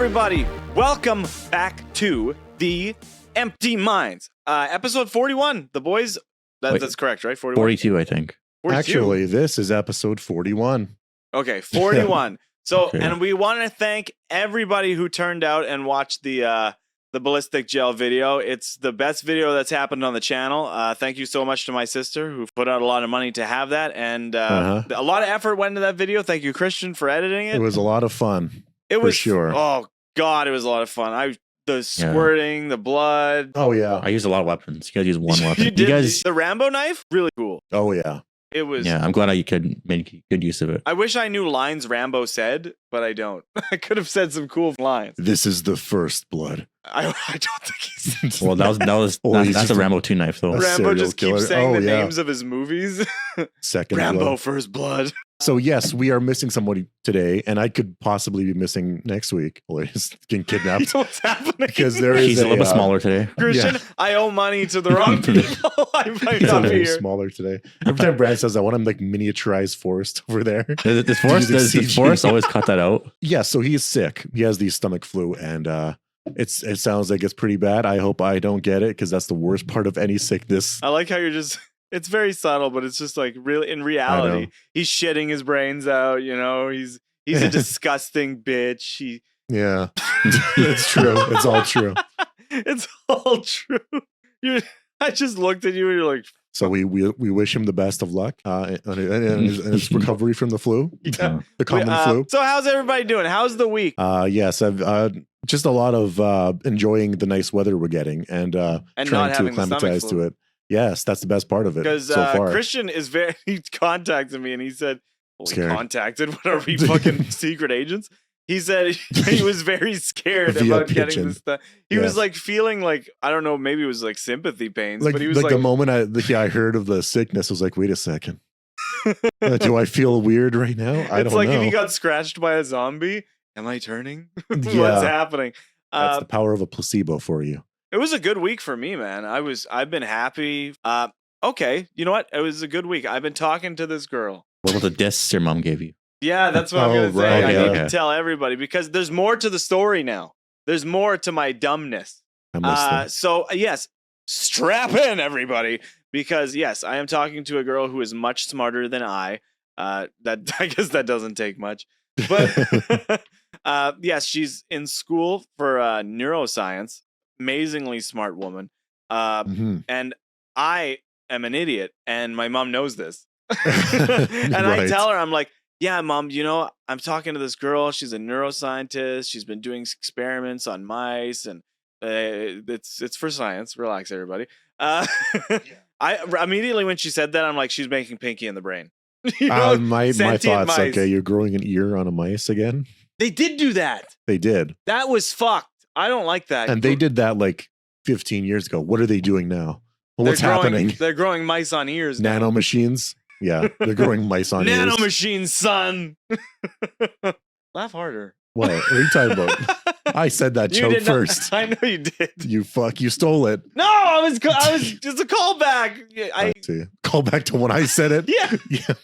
everybody. Welcome back to the Empty Minds. Episode 41. The boys, that's correct, right? 41? 42, I think. 42. Actually, this is episode 41. Okay, 41. So, Okay. and we want to thank everybody who turned out and watched the ballistic gel video. It's the best video that's happened on the channel. Thank you so much to my sister who put out a lot of money to have that, and a lot of effort went into that video. Thank you, Christian, for editing it. It was a lot of fun. It was for sure. Oh God, it was a lot of fun. The squirting, the blood. Oh yeah. I used a lot of weapons. You guys used one weapon. You did the Rambo knife? Really cool. Oh yeah. It was. Yeah, I'm glad you could make good use of it. I wish I knew lines Rambo said, but I don't. I could have said some cool lines. This is the first blood. I don't think he said. Well, that's a Rambo 2 knife though. A Rambo serial just killer. keeps saying the yeah. names of his movies. Second Rambo blood. First Blood. So yes, we are missing somebody today, and I could possibly be missing next week. Well, he's getting kidnapped What's happening? because there is He's a little bit smaller today. Christian, Yeah. I owe money to the wrong people. I might He's a not be little here. smaller today. Every time Brad says, "I want him like miniaturized Forrest over there." Does Forrest always cut that out? Yeah, so he's sick. He has the stomach flu, and it sounds like it's pretty bad. I hope I don't get it because that's the worst part of any sickness. I like how you're just. It's very subtle, but it's just like really in reality, he's shitting his brains out. You know, he's a disgusting bitch. Yeah, it's true. It's all true. It's all true. I just looked at you and you're like, So we wish him the best of luck in his recovery from the flu, yeah. the common flu. So how's everybody doing? How's the week? Yes, I've just a lot of enjoying the nice weather we're getting and not trying to having the stomach acclimatize flu. to it. Yes, that's the best part of it Because so far. Christian is he contacted me and he said, Scared. contacted? What are we, fucking secret agents? He said he was very scared Via about getting pigeon. this stuff. He was like feeling like, I don't know, maybe it was like sympathy pains, like, but he was like the moment I heard of the sickness, I was like, wait a second. Do I feel weird right now? I it's don't like know. if he got scratched by a zombie. Am I turning? What's Yeah. happening? That's the power of a placebo for you. It was a good week for me, man. I've been happy. Okay, you know what? It was a good week. I've been talking to this girl. What about the discs your mom gave you? Yeah, that's what I'm Oh, gonna say. right, I yeah. need to tell everybody because there's more to the story now. There's more to my dumbness. I'm listening. So yes, strap in, everybody, because yes, I am talking to a girl who is much smarter than I. That I guess that doesn't take much, but yes, she's in school for neuroscience. Amazingly smart woman, Mhm. and I am an idiot, and my mom knows this. And I Right. tell her, I'm like, yeah, mom, you know, I'm talking to this girl. She's a neuroscientist. She's been doing experiments on mice, and it's for science. Relax, everybody. I immediately when she said that, I'm like, she's making Pinky in the brain. You know, My sentient thoughts. mice. Okay, you're growing an ear on a mice again. They did do that. They did, That was fucked. I don't like that. and they did that like 15 years ago. What are they doing now? Well, what's They're growing- happening? They're growing mice on ears. now. Nano machines. Yeah, they're growing mice on Nano ears. machines, son. Laugh harder. What are you talking about? I said that You joke did not- first. I know you did. You fuck! You stole it. No, I was just a callback. I see. Call back to when I said it. Yeah. Yeah.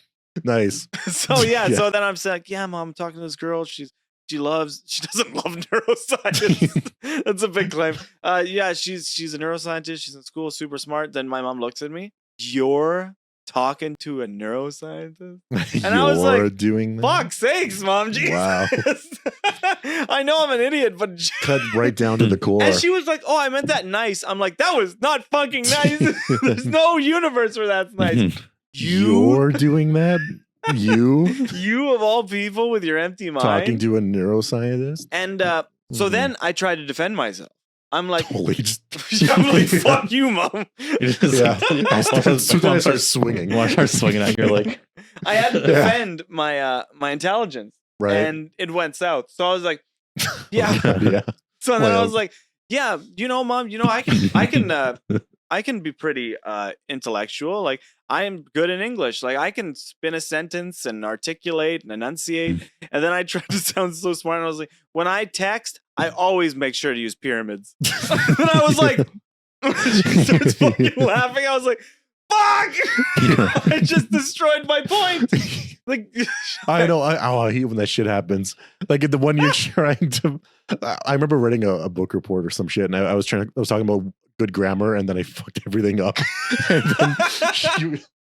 Nice. So yeah, Yeah. so then I'm saying, yeah, mom, I'm talking to this girl. She doesn't love neuroscience. That's a big claim. Yeah, she's a neuroscientist. She's in school, super smart. Then my mom looks at me. You're talking to a neuroscientist? And I was like, doing that? Fuck sakes, mom. Jesus. Wow. I know I'm an idiot, but Cut right down to the core. and she was like, "Oh, I meant that nice." I'm like, "That was not fucking nice. There's no universe where that's nice." You're doing that? You of all people with your empty mind. Talking to a neuroscientist? And so then I tried to defend myself. I'm like, Holy just I'm like, fuck you, mom. Yeah. I start swinging. Watch her swinging out. You're like, I had to defend my my intelligence, Right. and it went south. So I was like, yeah. Yeah. So then I Well. was like, yeah, you know, mom, you know, I can be pretty intellectual. Like I am good in English. Like I can spin a sentence and articulate and enunciate. And then I tried to sound so smart. And I was like, when I text, I always make sure to use pyramids. And I was like, she starts fucking laughing. I was like, fuck! I just destroyed my point. Like, I know. I hate when that shit happens. Like the one you're trying to. I remember reading a book report or some shit, and I was talking about good grammar, and then I fucked everything up. And then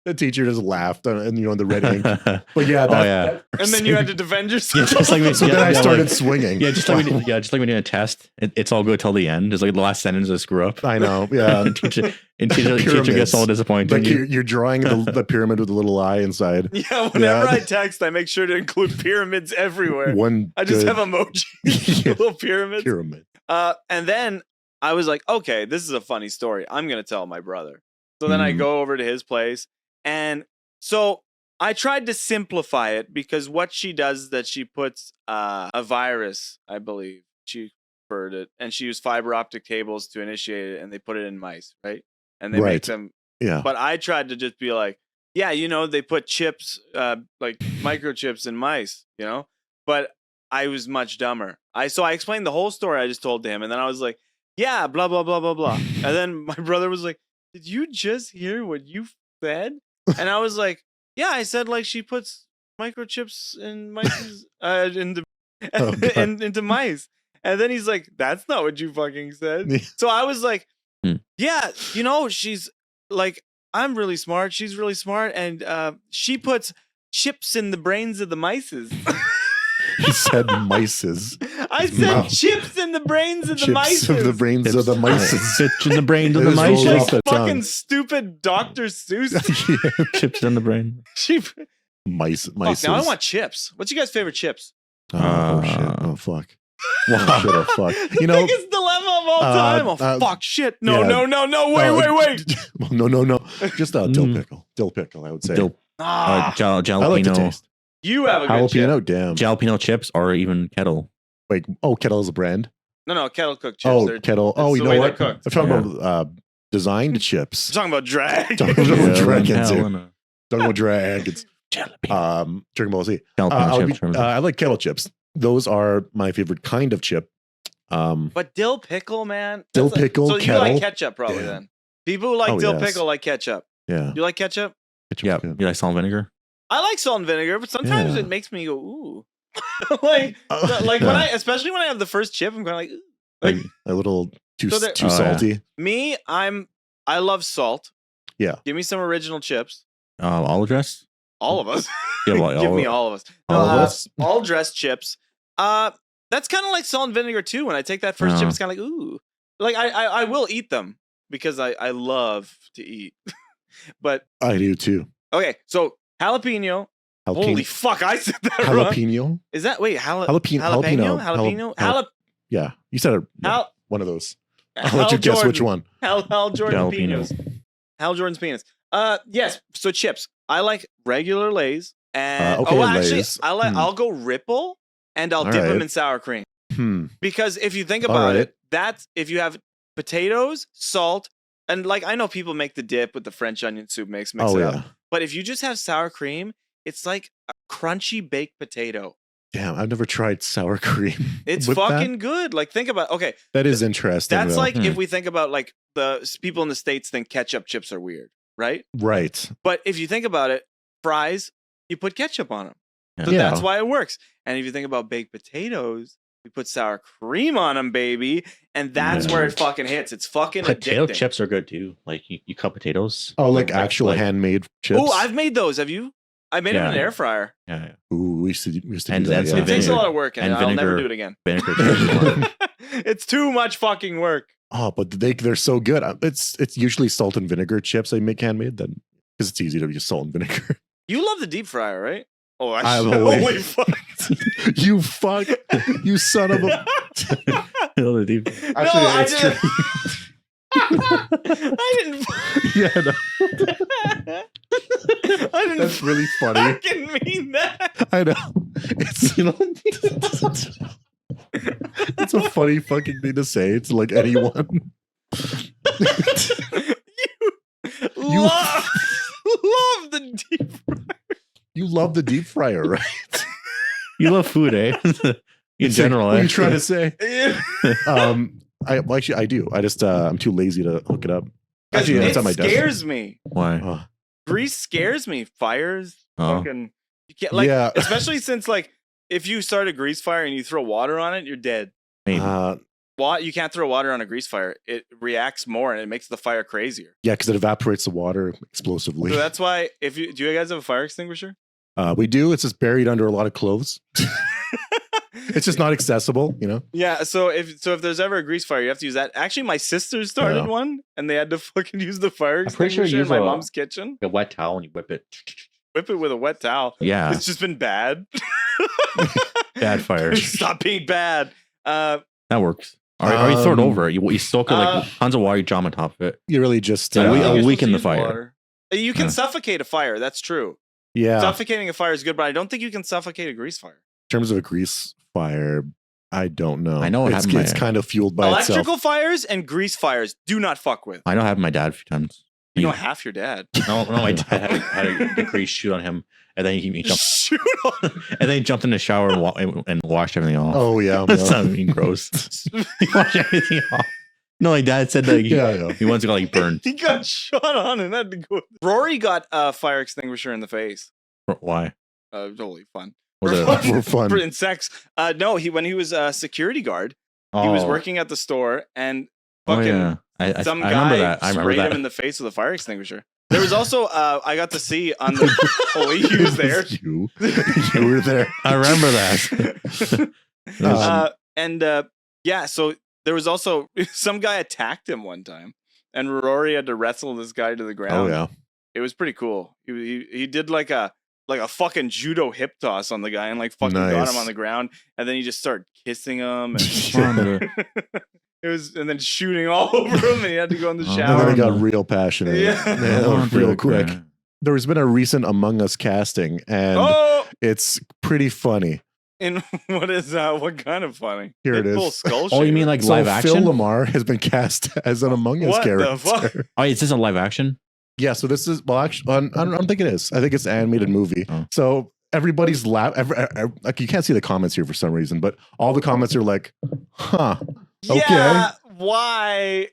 the teacher just laughed, and on the red ink. But yeah, and then you had to defend yourself. Yeah, just like so then I started swinging. Yeah, just like we did a test. It's all good till the end. It's like the last sentence I screw up. I know. Yeah, and teacher gets all disappointed. Like you're drawing the pyramid with a little eye inside. Yeah, whenever I text, I make sure to include pyramids everywhere. I just have emojis, little pyramids. Pyramid. And then I was like, okay, this is a funny story. I'm gonna tell my brother. So then I go over to his place, and so I tried to simplify it because what she does is that she puts a virus, I believe she heard it, and she used fiber optic cables to initiate it, and they put it in mice, right? And they make them. Yeah. But I tried to just be like, yeah, they put chips, like microchips in mice, But I was much dumber. So I explained the whole story I just told to him, and then I was like, yeah, blah blah blah blah blah. And then my brother was like, did you just hear what you said? And I was like, yeah, I said like she puts microchips in mice into mice. And then he's like, that's not what you fucking said. So I was like, yeah, she's like, I'm really smart. She's really smart. And she puts chips in the brains of the mices. He said mices. I said chips in the brains of the mice. Chips of the brains of the mice. Chips in the brains of the mice. Like fucking stupid Dr. Seuss. Chips in the brain. Mice. Fuck, now I want chips. What's your guys' favorite chips? Oh shit. Oh fuck. Wow. Shit, oh fuck. The biggest dilemma of all time. Oh fuck shit. No. Wait. No. Just dill pickle. Dill pickle, I would say. Jalapeno. I like the taste. You have a good jalapeno, chip. damn. Jalapeno chips or even Kettle. Wait, Kettle is a brand? No, Kettle cooked chips. Oh, Kettle. Oh, you know what? I'm talking about designed chips. I'm talking about drag. Talking about dragons. Talking about dragons. Dragon Ball Z. Jalapeno I like Kettle chips. Those are my favorite kind of chip. But dill pickle, man. Dill pickle, so Kettle. You like ketchup probably then. People who like dill pickle like ketchup. Yeah. You like ketchup? Yeah. You like salt and vinegar? I like salt and vinegar, but sometimes it makes me go, ooh. When especially when I have the first chip, I'm kind of like a little too salty. Yeah. Me, I love salt. Yeah. Give me some original chips. All dress? All of us. Yeah, well, Give me all of us. All of us? All dressed chips. That's kind of like salt and vinegar too. When I take that first chip, it's kind of like, ooh. Like I will eat them because I love to eat. But I do too. Okay, so jalapeno. Holy fuck, I said that jalapeno? Wrong. Is that jalapeno? Yeah, you said it. One of those. I'll let you guess which one. Hal Jordan penis. Hal Jordan's penis. Yes. So chips. I like regular Lay's, and Lay's. I'll go Ripple, and I'll dip them in sour cream. Because if you think about it, that's if you have potatoes, salt, and like I know people make the dip with the French onion soup mix it up. But if you just have sour cream, it's like a crunchy baked potato. Damn, I've never tried sour cream. It's fucking good. Like think about that is interesting. That's like if we think about like the people in the States think ketchup chips are weird, right? Right. But if you think about it, fries, you put ketchup on them. So Yeah. that's why it works. And if you think about baked potatoes, you put sour cream on them, baby. And that's where it fucking hits. It's fucking Potato addicting. chips are good too. Like you cut potatoes. Oh, like actual handmade chips? Oh, I've made those. Have you? I made them in an air fryer. Yeah. Ooh, we used to do And that. then It takes a lot of work, and I'll never do it again. Vinegar chips. It's too much fucking work. Oh, but they're so good. It's usually salt and vinegar chips I make handmade then because it's easy to use salt and vinegar. You love the deep fryer, right? Oh, holy fuck! You fuck! You son of a! Actually, it's true. I didn't. Yeah, no. I didn't. That's really funny. I didn't mean that. I know. It's a funny fucking thing to say to like anyone. You love the deep fryer. You love the deep fryer, right? You love food, eh? In general, what are you trying to say? Yeah. I do. I just I'm too lazy to hook it up. Actually, it that's on my desk. scares me. Why? Oh. Grease scares me. Fires, Oh. fucking, you can't like, Yeah. especially since like if you start a grease fire and you throw water on it, you're dead. Maybe. You can't throw water on a grease fire. It reacts more and it makes the fire crazier. Yeah, because it evaporates the water explosively. So that's why do you guys have a fire extinguisher? We do. It's just buried under a lot of clothes. It's just not accessible, you know? Yeah, so if there's ever a grease fire, you have to use that. Actually, my sister started one, and they had to fucking use the fire I'm pretty sure extinguisher you in my use mom's kitchen. a wet towel and you whip it. Whip it with a wet towel. Yeah. It's just been bad. Bad fire. Stop being bad. That works. Or you throw it over. You soak it like tons of water, you jump on top of it. You really just... Yeah, I don't think a you're week supposed in to the use fire. water. You can Yeah. suffocate a fire. That's true. yeah. Suffocating a fire is good, but I don't think you can suffocate a grease fire. In terms of a grease fire, I don't know. I know what happened. It's kind of fueled by Electrical itself. fires and grease fires do not fuck with. I know it happened to my dad a few times. You know half your dad. No, my dad had a grease shoot on him, and then he jumped, Shoot on. and then he jumped in the shower and washed everything off. Oh, yeah. That's yeah. not being gross. He washed everything off. No, my dad said that he once got like burned. He got shot on and had to go. Rory got a fire extinguisher in the face. Why? Totally fun. Was it? For fun. For sex. No, when he was a security guard, he was working at the store and fucking some I remember guy that. I remember sprayed that. him in the face with a fire extinguisher. There was also I got to see on the he was there. You were there. I remember that. Yeah, so there was also some guy attacked him one time, and Rory had to wrestle this guy to the ground. Oh, yeah. It was pretty cool. He did like a fucking judo hip toss on the guy and like fucking got Nice. him on the ground, and then he just started kissing him and it was and then shooting all over him, and he had to go in the And shower. then it got real passionate. Yeah. Real quick. There's been a recent Among Us casting, and it's pretty funny. And what kind of funny? Here it Pitbull is. Skull Oh, you shaver. mean like So live action? Phil Lamar has been cast as an Among Us What the character. fuck? Oh, is this a live action? Yeah, so this is actually, I don't think it is. I think it's an animated movie. Oh. So everybody's like you can't see the comments here for some reason, but all the comments are like, "Huh, okay." Yeah, why?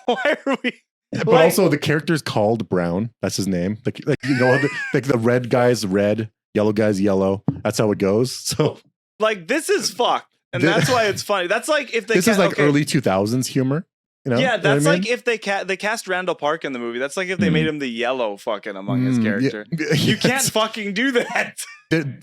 Why are we? But Like- also the character's called Brown. That's his name. Like you know, the red guy's red, yellow guy's yellow. That's how it goes. So Like this is fucked, and This- that's why it's funny. That's like if they this is like okay. early 2000s humor. You know? Yeah, You know that's what I like mean? if they cast Randall Park in the movie. That's like if they made him the yellow fucking Among Us Mm, character. yeah, You can't yes. fucking do that.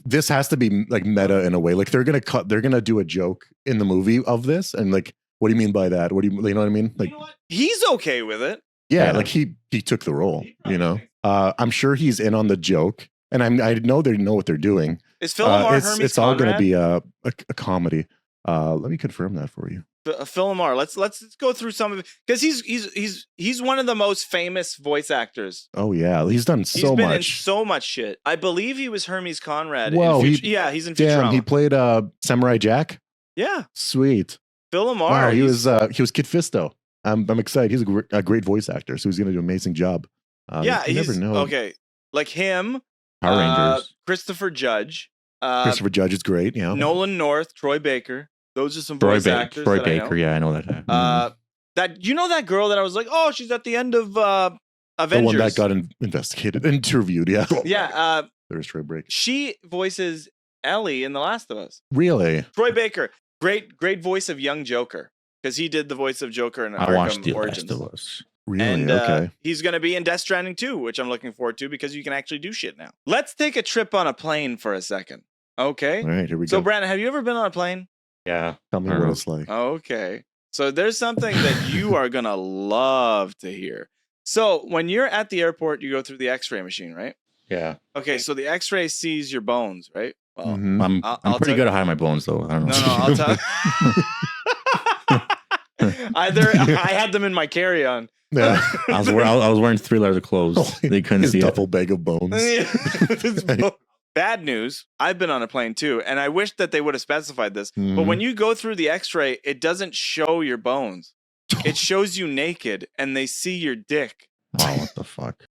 This has to be like meta in a way. Like they're gonna do a joke in the movie of this, and like, what do you mean by that? What do you know what I mean? Like, You know what? He's okay with it. yeah, like he took the role. You know, I'm sure he's in on the joke, and I know they know what they're doing. Is Phil Lamar Hermes it's all going to Conrad? be a comedy. Let me confirm that for you. Phil Lamar. Let's go through some of it because he's one of the most famous voice actors. Oh yeah, he's done He's so been in much. so much shit. I believe he was Hermes Conrad. Whoa, in he- he's in Damn, Futurama. he played Samurai Jack. Yeah, Sweet. Phil Lamar. Wow, he he's- was Kid Fisto. I'm excited. He's a great voice actor, so he's going to do an amazing job. yeah, you he's never know. okay. Like him, Power Rangers. Christopher Judge, Christopher Judge is great. Yeah. Nolan North, Troy Baker. Those are some Troy, voice actors. Troy that I know. Baker. Yeah, I know that. That you know that girl that I was like, oh, she's at the end of the Avengers. one that got interviewed. Yeah. Yeah, There's Troy Break. she voices Ellie in The Last of Us. Really? Troy Baker, great voice of young Joker because he did the voice of Joker in I watched Arkham The Origins. Last of Us. Really? And Okay. he's going to be in Death Stranding 2, which I'm looking forward to because you can actually do shit now. Let's take a trip on a plane for a second. Okay. All right, here we So, go. Brandon, have you ever been on a plane? Yeah. Tell me what it's like. Okay. So there's something that you are going to love to hear. So when you're at the airport, you go through the x-ray machine, right? Yeah. Okay. So the x-ray sees your bones, right? Well, Mhm. I'm I'll pretty tell- good at hiding my bones, though. I don't know. no, I'll tell. I had them in my carry-on. Yeah. I was wearing 3 layers of clothes. They couldn't His see it. duffel bag of bones. Bad news. I've been on a plane too, and I wish that they would have specified this. But Mhm. when you go through the x-ray, it doesn't show your bones. It shows you naked, and they see your dick. Wow, what the fuck?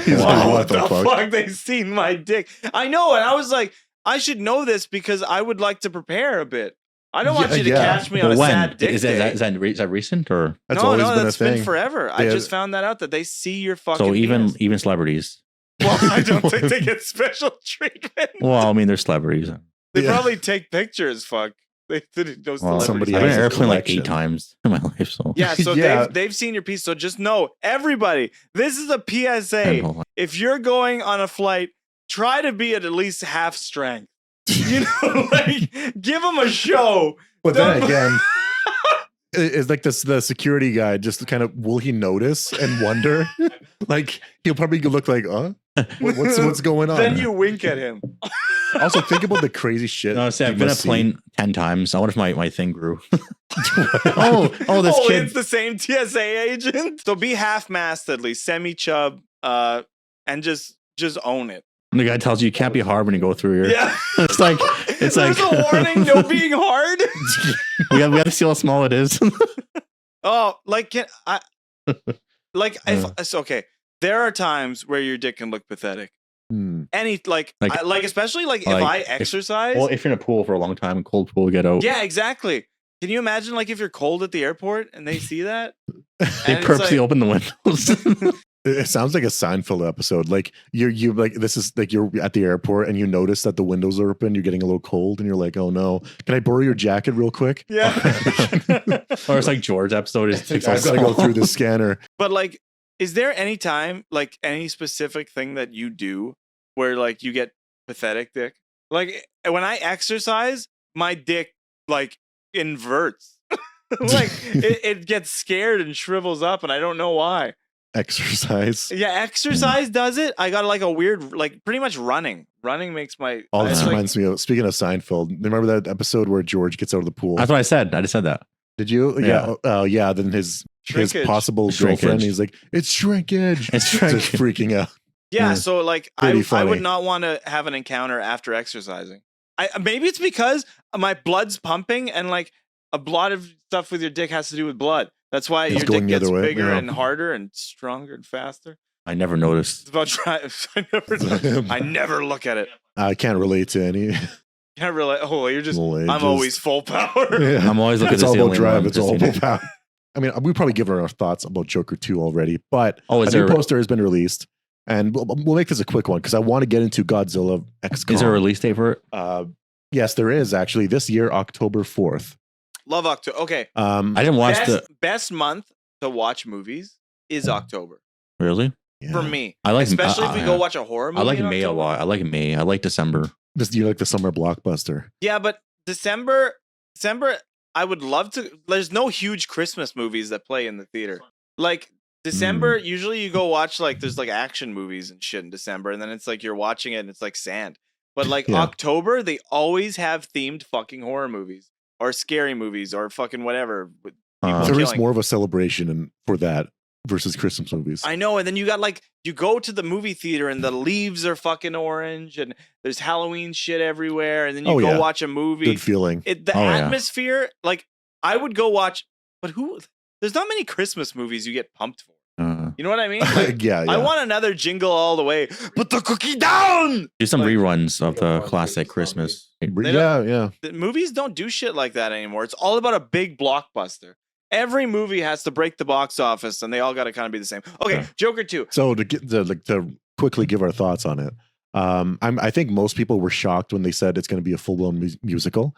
He's like, Wow, what the fuck? They seen my dick. I know, and I was like, I should know this because I would like to prepare a bit. I don't want you to catch me on Well, a when sad dick is day. that recent or? That's no, always been that's a thing. been forever. I just found that out that they see your fucking. So penis. even celebrities. Well, I don't think they get special treatment. Well, I mean, they're celebrities. They probably take pictures. Fuck. They those Well, celebrities. somebody I've been has in a an airplane like collection. 8 times in my life. So Yeah, so Yeah. they've seen your piece. So just know, everybody, this is a PSA. If you're going on a flight, try to be at least half strength. You know, like give them a show. But then again, it's like this the security guy just kind of will he notice and wonder? Like he'll probably look like, what's going on? Then you wink at him. Also think about the crazy shit. no, see, I've you been on a must see. plane 10 times. I wonder if my thing grew. this kid. It's the same TSA agent. So be half-masted, at least semi-chub, and just own it. And the guy tells you can't be hard when you go through here. Yeah, It's like there's a warning, no being hard. we have to see how small it is. Oh, like can I? Like if it's okay. There are times where your dick can look pathetic. Any like especially like if I exercise. If you're in a pool for a long time, cold pool, get out. Yeah, exactly. Can you imagine like if you're cold at the airport and they see that? They purposely open the windows. It sounds like a Seinfeld episode. Like you like this is like you're at the airport and you notice that the windows are open, you're getting a little cold, and you're like, oh no, can I borrow your jacket real quick? Yeah. Or it's like George episode is I've got to go through the scanner. But like, is there any time, like any specific thing that you do where like you get pathetic dick? Like when I exercise, my dick like inverts. Like it gets scared and shrivels up, and I don't know why. Exercise. Yeah, exercise does it. I got like a weird, like pretty much running. Running makes my. Oh, this like, reminds me of speaking of Seinfeld. Remember that episode where George gets out of the pool? That's what I said. I just said that. Did you? Yeah. Yeah. Then his Shrinkage. possible Shrinkage. girlfriend. He's like, it's shrinkage. It's shrinkage. Just freaking out. Yeah, so like Pretty I funny. would not want to have an encounter after exercising. Maybe it's because my blood's pumping and like a lot of stuff with your dick has to do with blood. That's why It's your going dick the gets other way, bigger yeah. and harder and stronger and faster. I never noticed. It's about trying. I never look at it. I can't relate to any. Can't really. Oh, you're just. Well, I'm always full power. Yeah. I'm always looking It's at all the about ceiling drive. when It's all I'm about just- power. I mean, we probably given our thoughts about Joker 2 already, but Oh, a is new there poster has been released, and we'll make this a quick one because I want to get into Godzilla X. is there a release date for it? Yes, there is actually this year, October 4th. Love October. Okay. I didn't watch Best month to watch movies is October really. Yeah. for me. I like Especially if we yeah. go watch a horror movie. I like in May a October. lot. I like May. I like December. Just you like the summer blockbuster. Yeah, but December, I would love to. There's no huge Christmas movies that play in the theater. Like December, usually you go watch like there's like action movies and shit in December, and then it's like you're watching it and it's like sand. But like Yeah. October, they always have themed fucking horror movies or scary movies or fucking whatever. with people There is killing. more of a celebration for that versus Christmas movies. I know, and then you got like you go to the movie theater and the leaves are fucking orange and there's Halloween shit everywhere, and then you Oh, go yeah. watch a movie. Good feeling. The Oh, yeah. atmosphere, like I would go watch, but there's not many Christmas movies you get pumped for. You know what I mean? Like, yeah. I want another Jingle All the Way. Put the cookie down. Do some Like- reruns of the classic Christmas. Yeah. The movies don't do shit like that anymore. It's all about a big blockbuster. Every movie has to break the box office, and they all got to kind of be the same. Okay, Yeah. Joker 2. So to quickly give our thoughts on it, I think most people were shocked when they said it's going to be a full blown musical.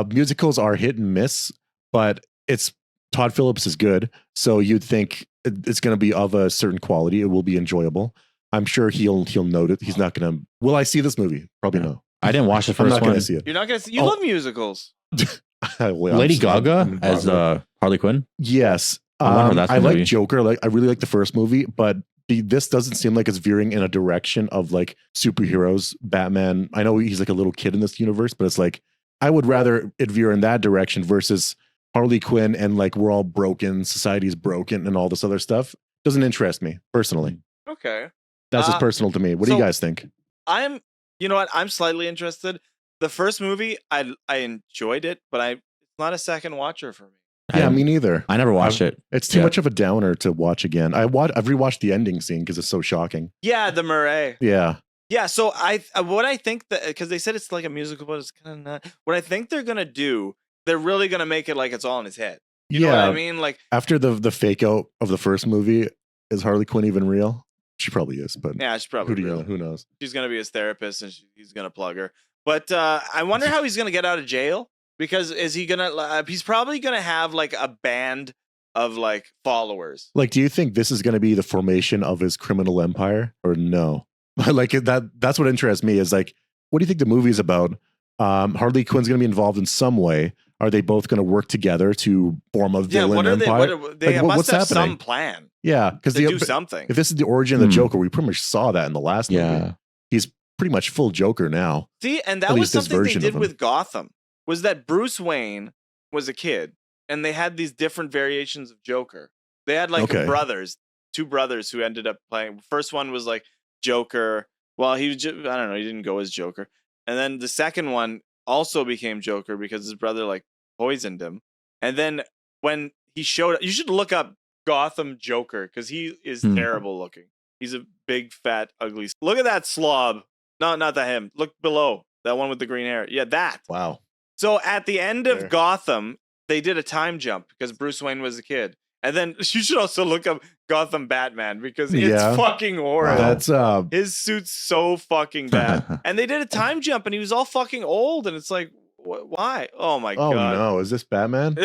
Musicals are hit and miss, but it's Todd Phillips is good, so you'd think it's going to be of a certain quality. It will be enjoyable. I'm sure he'll note it. He's not going to. Will I see this movie? Probably Yeah. no. I didn't watch the I'm first not one. going to see it. You're not going to see. You Oh. love musicals. Lady Gaga as Harley Quinn. Yes. I wonder that's I the like movie. Joker. Like I really like the first movie, but this doesn't seem like it's veering in a direction of like superheroes. Batman. I know he's like a little kid in this universe, but it's like I would rather it veer in that direction versus Harley Quinn and like we're all broken, society's broken, and all this other stuff. Doesn't interest me personally. Okay. That's just personal to me. What do you so- guys think? You know what? I'm slightly interested. The first movie, I enjoyed it, but it's not a second watcher for me. Yeah, me neither. I never watched it. It's too Yeah. much of a downer to watch again. I've rewatched the ending scene because it's so shocking. Yeah, the Murray. Yeah. Yeah, so what I think that because they said it's like a musical, but it's kind of not. What I think they're gonna do they're really gonna make it like it's all in his head. You know what I mean? Like after the fake out of the first movie, is Harley Quinn even real? She probably is, but yeah, she's probably real. Who knows? She's gonna be his therapist, and he's gonna plug her. But I wonder how he's gonna get out of jail, because is he gonna? He's probably gonna have like a band of like followers. Like, do you think this is going to be the formation of his criminal empire, or no? Like that's what interests me is like, what do you think the movie's about? Harley Quinn's going to be involved in some way. Are they both going to work together to form a villain empire? They must have some plan. Yeah, because they do something. If this is the origin of the Joker, we pretty much saw that in the last movie. He's pretty much full Joker now. See, and that was something they did with Gotham, was that Bruce Wayne was a kid, and they had these different variations of Joker. They had like two brothers who ended up playing. First one was like Joker. Well, he was just, I don't know, he didn't go as Joker. And then the second one also became Joker because his brother like poisoned him. And then when he showed up, you should look up Gotham Joker because he is terrible looking. He's a big, fat, ugly. Look at that slob. No, not that him. Look below. That one with the green hair. Yeah, that. Wow. So at the end of Gotham, they did a time jump because Bruce Wayne was a kid. And then you should also look up Gotham Batman because it's fucking horrible. That's his suit's so fucking bad. And they did a time jump and he was all fucking old. And it's like, why? Oh my God. Oh no, is this Batman?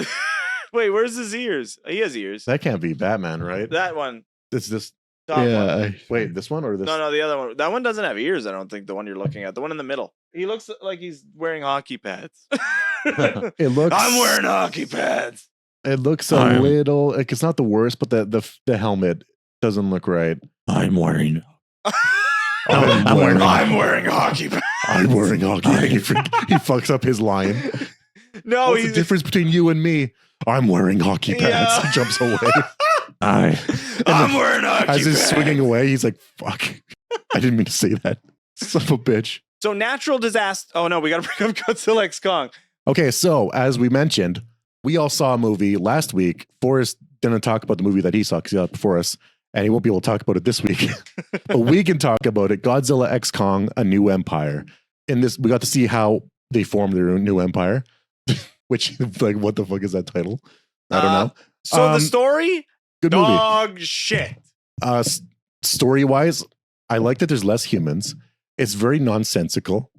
Wait, where's his ears? He has ears. That can't be Batman, right? That one. It's this. One. Wait, this one or this? No, the other one. That one doesn't have ears, I don't think, the one you're looking at. The one in the middle. He looks like he's wearing hockey pads. It looks. I'm wearing hockey pads. It looks a little like it's not the worst, but the helmet doesn't look right. I'm wearing hockey pads. I'm wearing hockey. He fucks up his line. No, what's the difference between you and me? I'm wearing hockey pads. He jumps away. I'm wearing hockey pads. As he's swinging away, he's like, "Fuck! I didn't mean to say that. Son of a bitch." So natural disaster. Oh no, we got to bring up Godzilla X Kong. Okay, so as we mentioned, we all saw a movie last week. Forrest didn't talk about the movie that he saw because he saw it before us, and he won't be able to talk about it this week. But we can talk about it. Godzilla X Kong: A New Empire. In this, we got to see how they formed their new empire. Which, like, what the fuck is that title? I don't know. So the story, good dog movie. Shit. Story wise, I like that there's less humans. It's very nonsensical.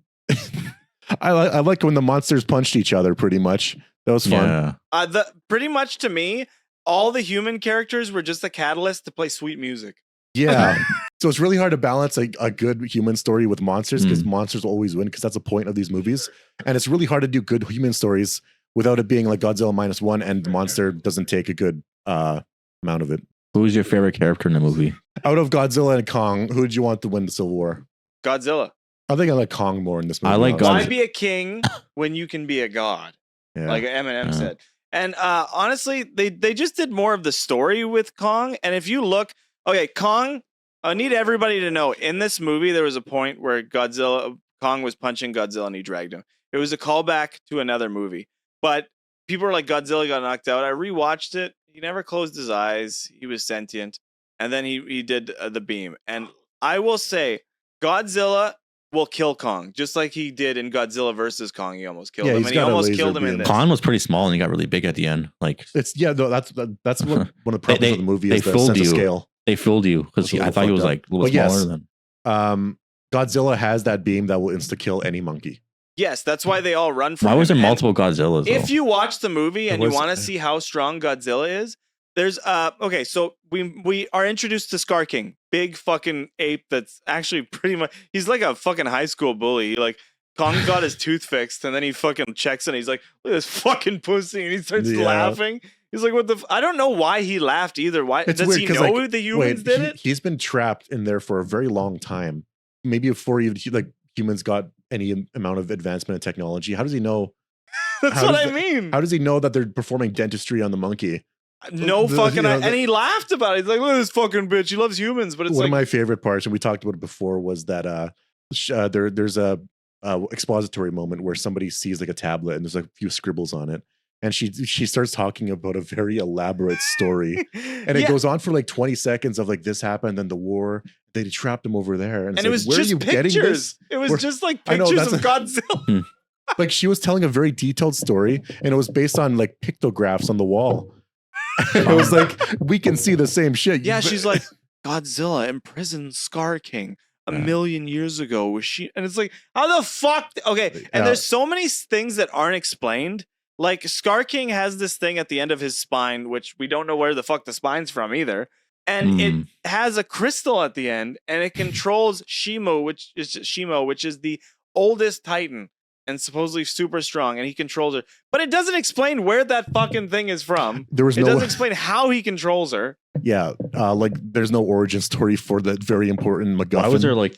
I like when the monsters punched each other. Pretty much, that was fun. Yeah. Pretty much to me, all the human characters were just a catalyst to play sweet music. Yeah. So it's really hard to balance a good human story with monsters because monsters always win because that's the point of these movies. And it's really hard to do good human stories without it being like Godzilla -1 and the monster doesn't take a good amount of it. Who's your favorite character in the movie? Out of Godzilla and Kong, who did you want to win the Civil War? Godzilla. I think I like Kong more in this movie. I like Godzilla. Why be a king when you can be a god? Yeah. Like Eminem said. And honestly, they just did more of the story with Kong. And if you look, okay, Kong, I need everybody to know, in this movie, there was a point where Kong was punching Godzilla and he dragged him. It was a callback to another movie. But people were like, Godzilla got knocked out. I rewatched it. He never closed his eyes. He was sentient. And then he did the beam. And I will say, Godzilla will kill Kong, just like he did in Godzilla versus Kong. He almost killed him. And he almost killed him in this. Kong was pretty small and he got really big at the end. Like that's one of the problems of the movie is the sense of scale. They fooled you because I thought he was like a little smaller than. Godzilla has that beam that will insta kill any monkey. Yes, that's why they all run from him. Why was there and multiple Godzillas? If you watch the movie and you want to see how strong Godzilla is, there's okay, so we are introduced to Scar King, big fucking ape that's actually pretty much, he's like a fucking high school bully. Like Kong got his tooth fixed and then he fucking checks and he's like, look at this fucking pussy, and he starts laughing. He's like, what the I don't know why he laughed either. Why does he know like, the humans did it? He's been trapped in there for a very long time. Maybe before even like humans got any amount of advancement in technology. How does he know? That's what I mean. How does he know that they're performing dentistry on the monkey? No fucking, and he laughed about it. He's like, look at this fucking bitch. He loves humans, but it's one of my favorite parts, and we talked about it before, was that there's a expository moment where somebody sees like a tablet and there's like a few scribbles on it, and she starts talking about a very elaborate story, and it goes on for like 20 seconds of like this happened, then the war, they trapped him over there, and it was just pictures. It was just like pictures of Godzilla. like she was telling a very detailed story, and it was based on like pictographs on the wall. It was like, we can see the same shit. Yeah, she's like, Godzilla imprisoned Scar King a million years ago. Was she? And it's like, how the fuck? Okay, and there's so many things that aren't explained. Like Scar King has this thing at the end of his spine, which we don't know where the fuck the spine's from either. And it has a crystal at the end, and it controls Shimo, which is the oldest Titan and supposedly super strong, and he controls her. But it doesn't explain where that fucking thing is from. It doesn't explain how he controls her. Yeah, like there's no origin story for that very important MacGuffin. Why was there like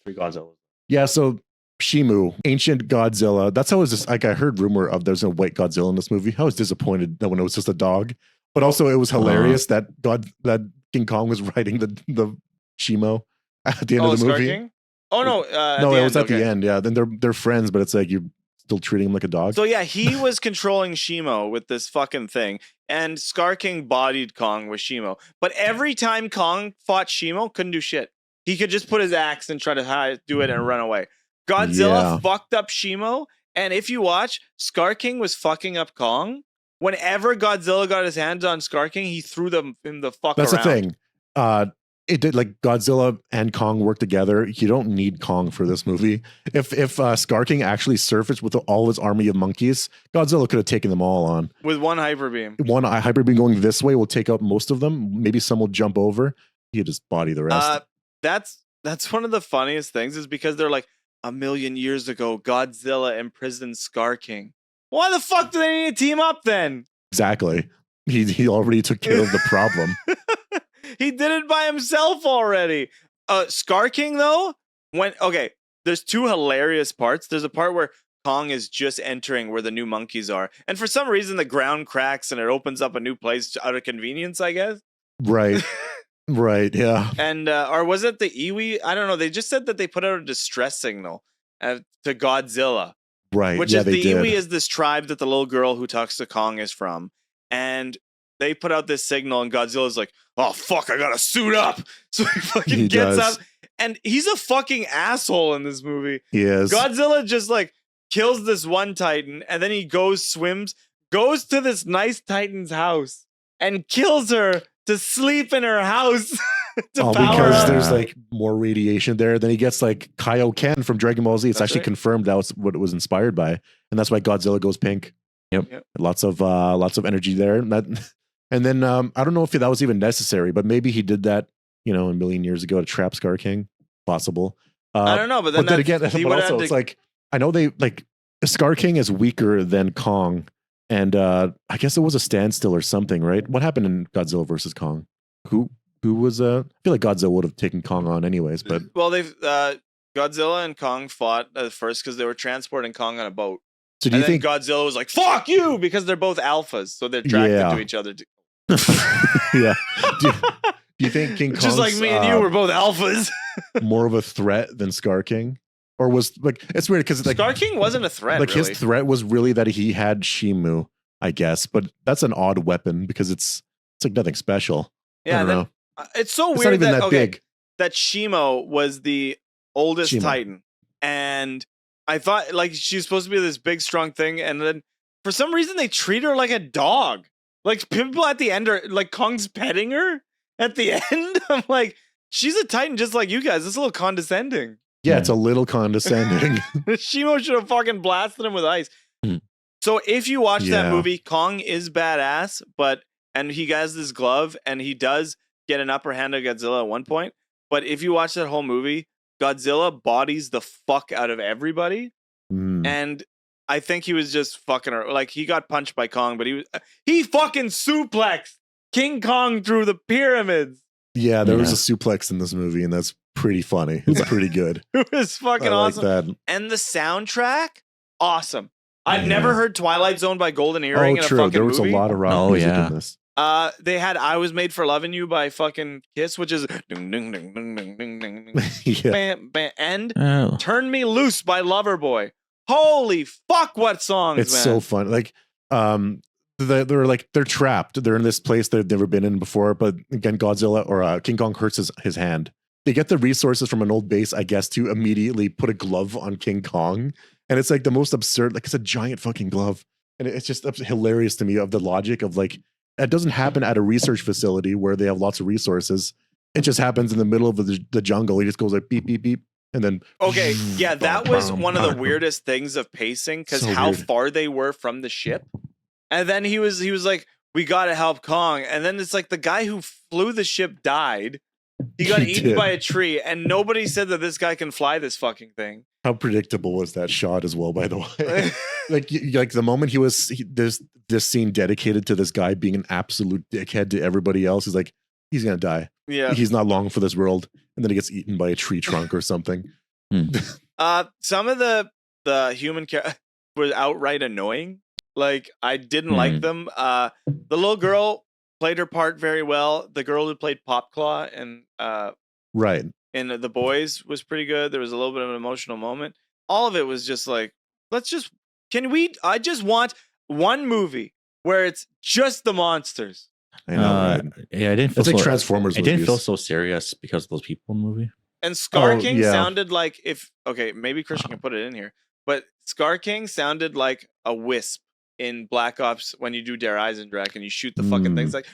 3 Godzillas? Yeah, so Shimu, ancient Godzilla. That's how it was just like I heard rumor of there's a white Godzilla in this movie. I was disappointed that when it was just a dog. But also it was hilarious that King Kong was riding the Shimo at the end of the movie. King? Oh no, no, it was at the end. Yeah, then they're friends, but it's like you're still treating him like a dog. So yeah, he was controlling Shimo with this fucking thing, and Scar King bodied Kong with Shimo. But every time Kong fought Shimo, couldn't do shit. He could just put his axe and try to do it and run away. Godzilla fucked up Shimo, and if you watch, Scar King was fucking up Kong. Whenever Godzilla got his hands on Scar King, he threw him the fuck That's around. the thing. It did like Godzilla and Kong work together. You don't need Kong for this movie. If Scar King actually surfaced with all his army of monkeys, Godzilla could have taken them all on. With one hyper beam. One hyper beam going this way will take out most of them. Maybe some will jump over. You just body the rest. That's one of the funniest things is because they're like, a million years ago, Godzilla imprisoned Scar King. Why the fuck do they need to team up then? Exactly. He already took care of the problem. He did it by himself already. Scar King though, there's 2 hilarious parts. There's a part where Kong is just entering where the new monkeys are, and for some reason the ground cracks and it opens up a new place out of convenience, I guess. Right. Right, yeah. And or was it the Iwi? I don't know. They just said that they put out a distress signal to Godzilla. Right. Which is the Iwi is this tribe that the little girl who talks to Kong is from. And they put out this signal and Godzilla's like, oh fuck, I gotta suit up. So he fucking gets up. And he's a fucking asshole in this movie. He is. Godzilla just like kills this one Titan and then he goes to this nice Titan's house and kills her to sleep in her house. Because there's like more radiation there. Then he gets like Kaioken from Dragon Ball Z. It's actually confirmed that was what it was inspired by, and that's why Godzilla goes pink. Yep. Lots of energy there. And then I don't know if that was even necessary, but maybe he did that, a million years ago to trap Scar King. Possible. I don't know, but then again, it's like I know they like Scar King is weaker than Kong. And I guess it was a standstill or something, right? What happened in Godzilla versus Kong? Who was? I feel like Godzilla would have taken Kong on anyways, but they've Godzilla and Kong fought at first because they were transporting Kong on a boat. So do you think Godzilla was like "fuck you" because they're both alphas, so they're attracted to each other? Yeah. Do you think King Kong, just like me and you, were both alphas, more of a threat than Scar King? Or was like it's weird because like Scar King wasn't a threat. Like really. His threat was really that he had Shimu, I guess, but that's an odd weapon because it's like nothing special. Yeah, I don't know. It's so it's weird not even that big. That Shimo was the oldest Titan, and I thought like she's supposed to be this big strong thing, and then for some reason they treat her like a dog. Like people at the end are like Kong's petting her at the end. I'm like, she's a Titan just like you guys. It's a little condescending. Yeah, it's a little condescending. Shimo should have fucking blasted him with ice. So if you watch that movie, Kong is badass, and he has this glove, and he does get an upper hand on Godzilla at one point. But if you watch that whole movie, Godzilla bodies the fuck out of everybody, and I think he was just fucking her. Like he got punched by Kong, but he fucking suplexed King Kong through the pyramids. Yeah, there was a suplex in this movie, and that's pretty funny. It's pretty good. It was fucking awesome. That. And the soundtrack, awesome. I've never heard Twilight Zone by Golden Earring in a true. fucking There was movie. a lot of rock music in this. They had I Was Made for Loving You by fucking Kiss, which is ding, ding, ding, ding, ding, ding, ding, bam, bam, and Turn Me Loose by Loverboy. Holy fuck, what songs, It's man. so fun. Like, they're trapped. They're in this place they've never been in before. But again, Godzilla or King Kong hurts his hand. They get the resources from an old base, I guess, to immediately put a glove on King Kong. And it's like the most absurd, like it's a giant fucking glove. And it's just hilarious to me of the logic of like, it doesn't happen at a research facility where they have lots of resources. It just happens in the middle of the jungle. He just goes like beep, beep, beep. And then. Okay, yeah, that was one of the weirdest things of pacing because how far they were from the ship. And then he was like, we got to help Kong. And then it's like the guy who flew the ship died. He got eaten by a tree, and nobody said that this guy can fly this fucking thing. How predictable was that shot as well, by the way? like the moment there's this scene dedicated to this guy being an absolute dickhead to everybody else. He's like, he's going to die. Yeah. He's not long for this world. And then he gets eaten by a tree trunk or something. Some of the human were outright annoying. Like, I didn't like them. The little girl played her part very well. The girl who played Popclaw and right in The Boys was pretty good. There was a little bit of an emotional moment. All of it was just like, I just want one movie where it's just the monsters. I know. Yeah, I didn't feel it's like Transformers. It didn't feel so serious because of those people in the movie. And Scar King sounded like maybe Christian can put it in here, but Scar King sounded like a wisp in Black Ops when you do Der Eisendrache and you shoot the fucking things like.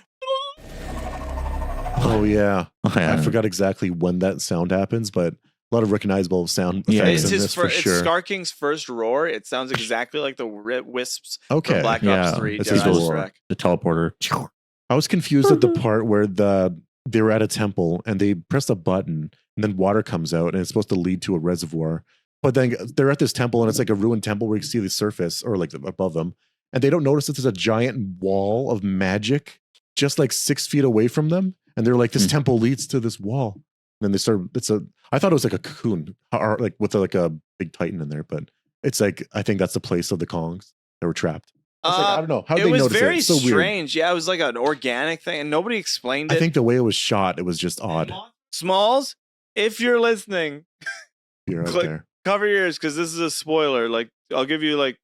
Oh yeah. I forgot exactly when that sound happens, but a lot of recognizable sound effects in this for sure. It's Scar King's first roar. It sounds exactly like the wisps from Black Ops 3. It's the teleporter. I was confused at the part where they were at a temple and they pressed a button and then water comes out and it's supposed to lead to a reservoir. But then they're at this temple and it's like a ruined temple where you can see the surface or like above them. And they don't notice that there's a giant wall of magic just like 6 feet away from them. And they're like, this temple leads to this wall. And then they start, I thought it was like a cocoon or like with like a big titan in there, but it's like, I think that's the place of the Kongs that were trapped. I don't know. How it was very so strange. Weird. Yeah, it was like an organic thing and nobody explained it. I think the way it was shot, it was just odd. Smalls, if you're listening, you're out there. Cover your ears because this is a spoiler. Like, I'll give you like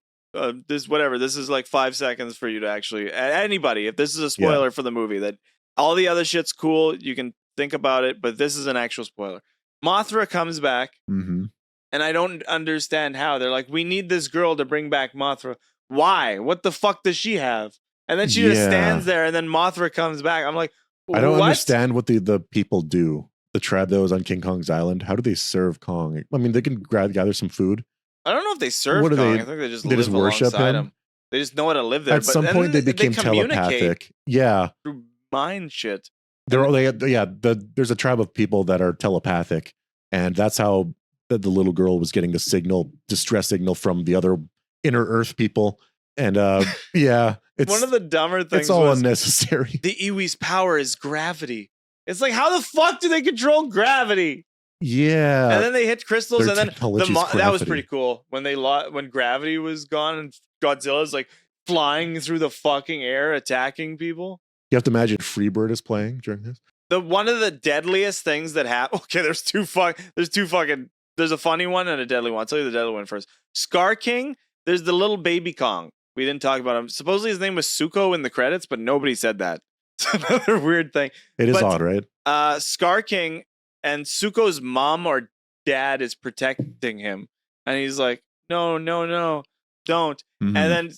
this, whatever. This is like 5 seconds for you to actually, anybody, if this is a spoiler for the movie, that all the other shit's cool, you can think about it, but this is an actual spoiler. Mothra comes back, and I don't understand how. They're like, we need this girl to bring back Mothra. Why? What the fuck does she have? And then she just stands there, and then Mothra comes back. I'm like, I don't understand what the people do. The tribe that was on King Kong's island, how do they serve Kong? I mean, they can gather some food. I don't know if they serve Kong. I think they just live worship him. They just know how to live there. At some point, they became telepathic. Yeah. Through mind shit. There's a tribe of people that are telepathic. And that's how the little girl was getting the distress signal from the other inner Earth people. And it's one of the dumber things. It's all unnecessary. The Iwi's power is gravity. It's like, how the fuck do they control gravity? Yeah. And then they hit crystals, and then that was pretty cool. When gravity was gone and Godzilla's like flying through the fucking air attacking people. You have to imagine Freebird is playing during this. One of the deadliest things that happened. Okay, there's a funny one and a deadly one. I'll tell you the deadly one first. Scar King, there's the little baby Kong. We didn't talk about him. Supposedly his name was Suko in the credits, but nobody said that. It's another weird thing. It is odd, right? Scar King and Suko's mom or dad is protecting him. And he's like, no, don't. And then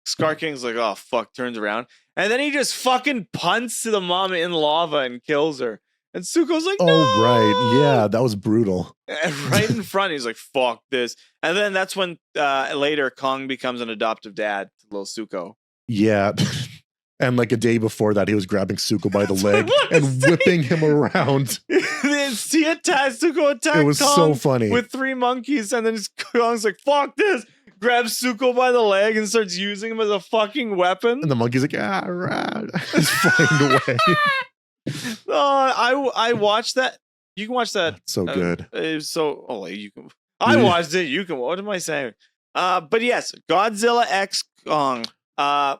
Scar King's like, oh, fuck, turns around. And then he just fucking punts to the mom in lava and kills her. And Suko's like, no! Oh, right. Yeah, that was brutal. And right in front, he's like, fuck this. And then that's when later Kong becomes an adoptive dad to little Suko. Yeah. And like a day before that, he was grabbing Suko by the leg and whipping him around. Suko attacked It was Kong so funny. with 3 monkeys. And then Kong's like, fuck this. Grabs Suko by the leg and starts using him as a fucking weapon. And the monkey's like, right. He's flying away. I watched that. You can watch that. So good. You can. I watched it. You can. What am I saying? But yes, Godzilla X Kong. One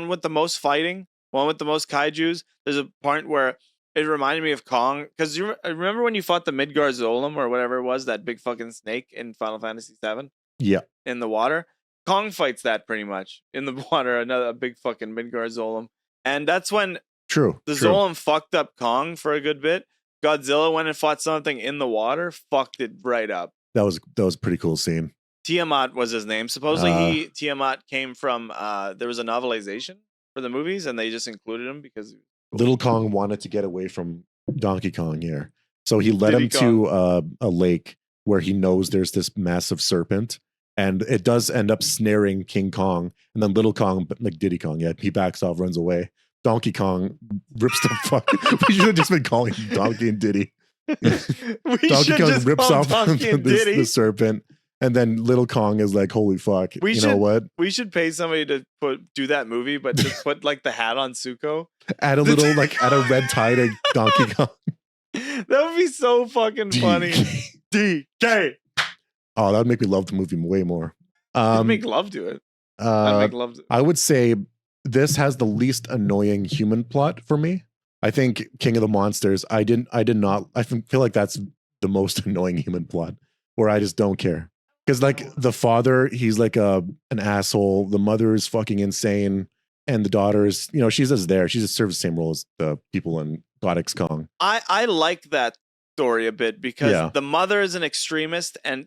with the most fighting, one with the most kaijus. There's a part where it reminded me of Kong because you remember when you fought the Midgard Zolom or whatever it was, that big fucking snake in Final Fantasy VII. Yeah. In the water, Kong fights that pretty much in the water. A big fucking Midgard Zolom, and that's when Zolom fucked up Kong for a good bit. Godzilla went and fought something in the water, fucked it right up. That was a pretty cool scene. Tiamat was his name. Supposedly Tiamat came from there was a novelization for the movies and they just included him because Little Kong wanted to get away from Donkey Kong here. So he led him Diddy to a lake where he knows there's this massive serpent, and it does end up snaring King Kong. And then Little Kong, like Diddy Kong, he backs off, runs away. Donkey Kong rips the fuck. We should have just been calling him Donkey and Diddy. Donkey Kong rips off the serpent, and then Little Kong is like, "Holy fuck!" Know what? We should pay somebody to do that movie, but just put like the hat on Zuko. Add a little like add a red tie to Donkey Kong. That would be so fucking funny. DK. Oh, that would make me love the movie way more. I'd make love to it. I would say this has the least annoying human plot for me. I think King of the Monsters, I did not, I feel like that's the most annoying human plot where I just don't care. Because like the father, he's like an asshole. The mother is fucking insane. And the daughter is, she's just there. She just serves the same role as the people in God X Kong. I like that story a bit because the mother is an extremist and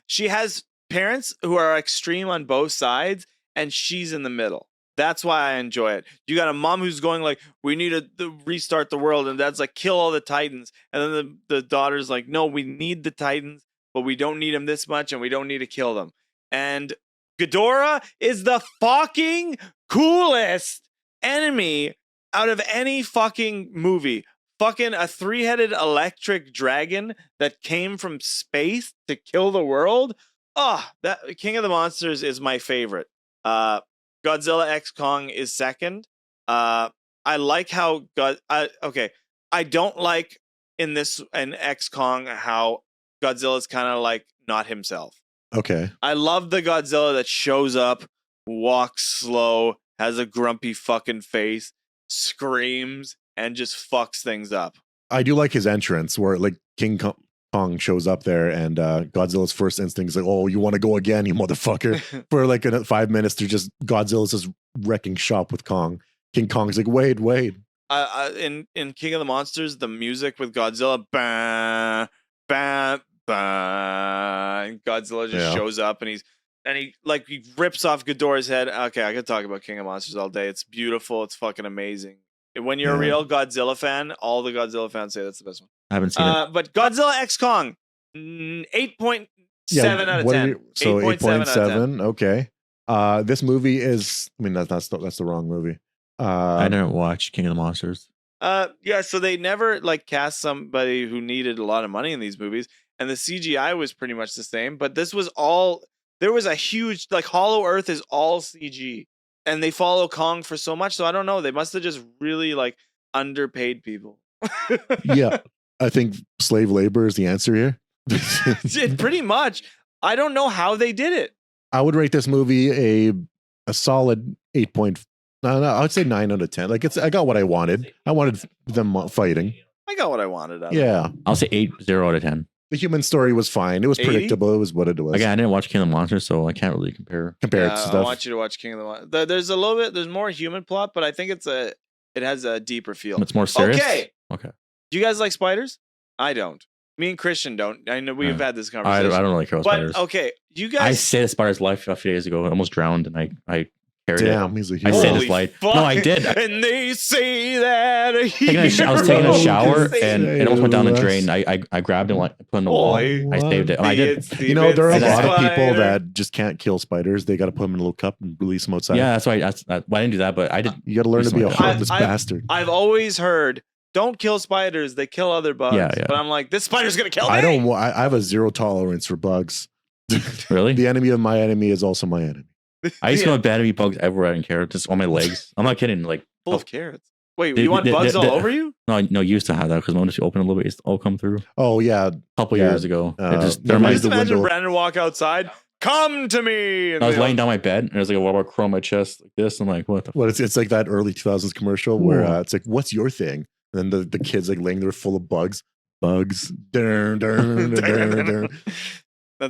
she has parents who are extreme on both sides and she's in the middle. That's why I enjoy it. You got a mom who's going like, we need to restart the world, and dad's like, kill all the Titans. And then the daughter's like, no, we need the Titans, but we don't need them this much, and we don't need to kill them. And Ghidorah is the fucking coolest enemy out of any fucking movie. Fucking a 3-headed electric dragon that came from space to kill the world. Oh, that King of the Monsters is my favorite. Godzilla X Kong is second. I like how I don't like in X Kong how Godzilla's kind of like not himself. Okay. I love the Godzilla that shows up, walks slow, has a grumpy fucking face, screams, and just fucks things up. I do like his entrance where like King Kong shows up there and Godzilla's first instinct is like, oh, you want to go again, you motherfucker. For like 5 minutes, they're just Godzilla's just wrecking shop with Kong. King Kong's like, wait. In King of the Monsters, the music with Godzilla, bah, bah, bah, and Godzilla just shows up and he rips off Ghidorah's head. Okay, I could talk about King of Monsters all day. It's beautiful. It's fucking amazing. When you're a real Godzilla fan, all the Godzilla fans say that's the best one. I haven't seen it. But Godzilla X Kong, 8.7 out of 10. So 8.7. Okay. This movie is, that's the wrong movie. I didn't watch King of the Monsters. So they never cast somebody who needed a lot of money in these movies, and the CGI was pretty much the same. But this was there was a huge Hollow Earth is all CG. And they follow Kong for so much, so I don't know. They must have just really underpaid people. Yeah, I think slave labor is the answer here. Pretty much. I don't know how they did it. I would rate this movie a solid 8. No, I would say 9 out of 10. I got what I wanted. I wanted them fighting. I got what I wanted. I'll say 8, 0 out of 10. The human story was fine. It was 80? predictable. It was what it was. Again, I didn't watch King of the Monsters, so I can't really compare it to stuff. I want you to watch King of the Monsters. There's a little bit. There's more human plot, but I think it has a deeper feel. It's more serious. Okay. Do you guys like spiders? I don't. Me and Christian don't. I know we've had this conversation. I don't like spiders. But okay, you guys. I saved a spider's life a few days ago. I almost drowned, and I carried Damn, it. he's a hero. I saved his life. No, I did. And they say that I was taking a shower and it almost went down the drain. I grabbed it and put it in the wall. I saved it. I did. There are a lot of people that just can't kill spiders. They got to put them in a little cup and release them outside. Yeah, that's why. I didn't do that, but I did. You got to learn to be a heartless bastard. I've always heard, don't kill spiders. They kill other bugs. Yeah. But I'm like, this spider's gonna kill me. I have a zero tolerance for bugs. Really? The enemy of my enemy is also my enemy. I used to have bad bugs everywhere. I didn't care. Just on my legs. I'm not kidding. Full of carrots. Wait, you want bugs all over you? No, used to have that because once you open a little bit, it's all come through. Oh yeah, a couple years ago. Just imagine Brandon walk outside. Come to me. And I was laying down my bed and there's a water crow on my chest like this. I'm like, what the? What? It's like that early 2000s commercial where it's like, what's your thing? And then the kid's laying there full of bugs. Bugs. That's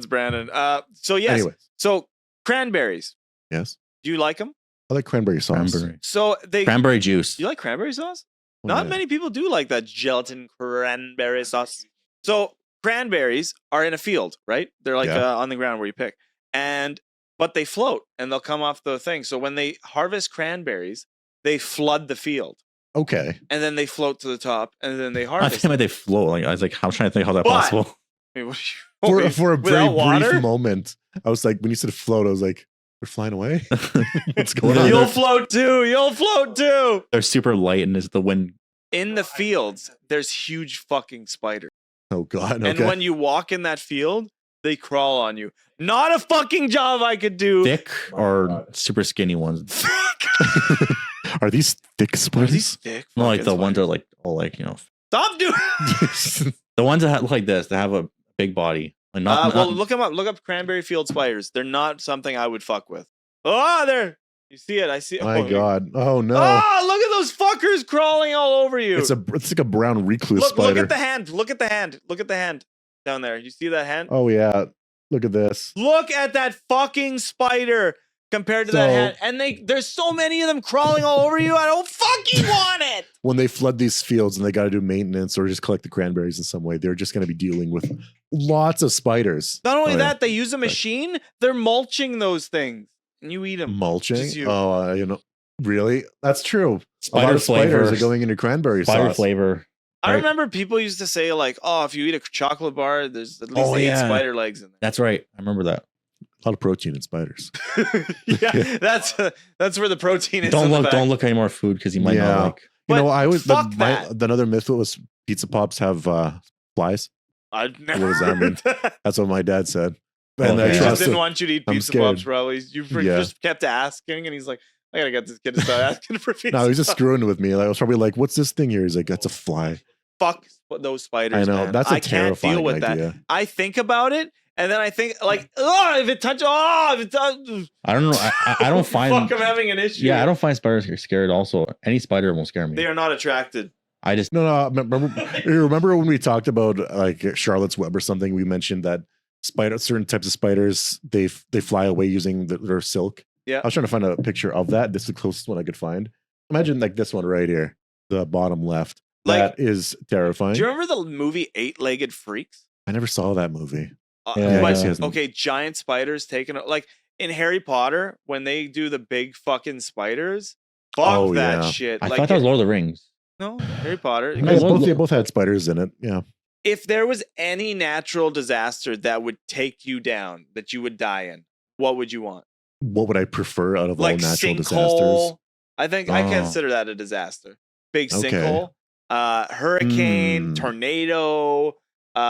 Brandon. So yes. Anyways. So cranberries. Yes. Do you like them? I like cranberry sauce. Cranberry juice. You like cranberry sauce? Not many people do like that gelatin cranberry sauce. So cranberries are in a field, right? They're like on the ground where you pick, but they float and they'll come off the thing. So when they harvest cranberries, they flood the field. Okay. And then they float to the top, and then they I harvest. think they float. Like I was like, I'm trying to think how that's possible. I mean, what are you, For a very water? brief moment, I was like, when you said float, I was like, they're flying away. What's going on? You'll float too. You'll float too. They're super light, and it's the wind. In the fields, there's huge fucking spiders. Oh God. Okay. And when you walk in that field, they crawl on you. Not a fucking job I could do. Thick or super skinny ones? Are these thick spiders? Are these thick? No, like the fucking ones spiders? are like all like Stop doing. the ones that look like this. They have a big body. Like Well, look them up. Look up cranberry field spiders. They're not something I would fuck with. Oh, there. You see it? I see. My God. Oh no. Oh, look at those fuckers crawling all over you. It's like a brown recluse spider. Look at the hand. Look at the hand. Look at the hand down there. You see that hand? Oh yeah. Look at this. Look at that fucking spider compared to that hand. And there's so many of them crawling all over you. I don't fucking want it. When they flood these fields and they got to do maintenance or just collect the cranberries in some way, they're just going to be dealing with lots of spiders. Not only that, they use a machine. They're mulching those things. And you eat them. Mulching? You. Oh, really? That's true. Spider a lot of flavor. spiders are going into cranberry spider sauce. flavor. I remember people used to say like, "Oh, if you eat a chocolate bar, there's at least 8 spider legs in there." That's right. I remember that. A lot of protein in spiders. Yeah, that's where the protein is. Don't look at any more food because you might not like. You know, I was that. Another myth was pizza pops have flies. I'd never. What does that mean? That's what my dad said. And He I just trust didn't it. want you to eat I'm pizza scared. pops, probably. You just kept asking, and he's like, "I gotta get this kid to stop asking for pizza." No, he's just pops." screwing with me. Like, I was probably like, "What's this thing here?" He's like, "That's a fly." Fuck those spiders. I know man. that's a I can't terrifying deal with idea. that. I think about it, and then I think like, oh, if it touches, I don't know. I don't find. Fuck, I'm having an issue. Yeah, I don't find spiders scared. Also, any spider won't scare me. They are not attracted. I just No. Remember when we talked about like Charlotte's Web or something? We mentioned that certain types of spiders they fly away using their silk. Yeah, I was trying to find a picture of that. This is the closest one I could find. Imagine like this one right here, the bottom left. That is terrifying. Do you remember the movie 8-Legged Freaks? I never saw that movie. Yeah, But, I guess he hasn't. okay, giant spiders taking like in Harry Potter when they do the big fucking spiders. Fuck that shit. I like, thought that was Lord of the Rings. No, Harry Potter. Yeah, they both had spiders in it. Yeah. If there was any natural disaster that would take you down, that you would die in, what would you want? What would I prefer out of Like all natural sinkhole. disasters? I think I consider that a disaster. Big Okay. sinkhole, hurricane, tornado. You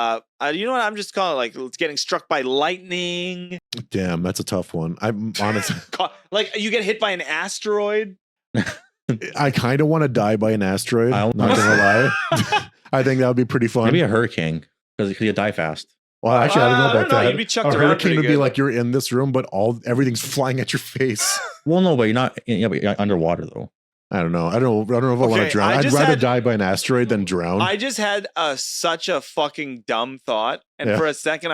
know what? I'm just calling it like it's getting struck by lightning. Damn, that's a tough one. I'm honest. Like you get hit by an asteroid. I kind of want to die by an asteroid. Not Not gonna lie. I think that would be pretty fun. Maybe a hurricane because you die fast. Well, actually, I don't know about that. You'd be chucked A around hurricane pretty would be good. like you're in this room, but everything's flying at your face. Well, no, but you're not. Yeah, but you're underwater though. I don't know. I don't know if I want Okay, to drown. I I'd just rather had- die by an asteroid than drown. I just had such a fucking dumb thought, and Yeah. for a second,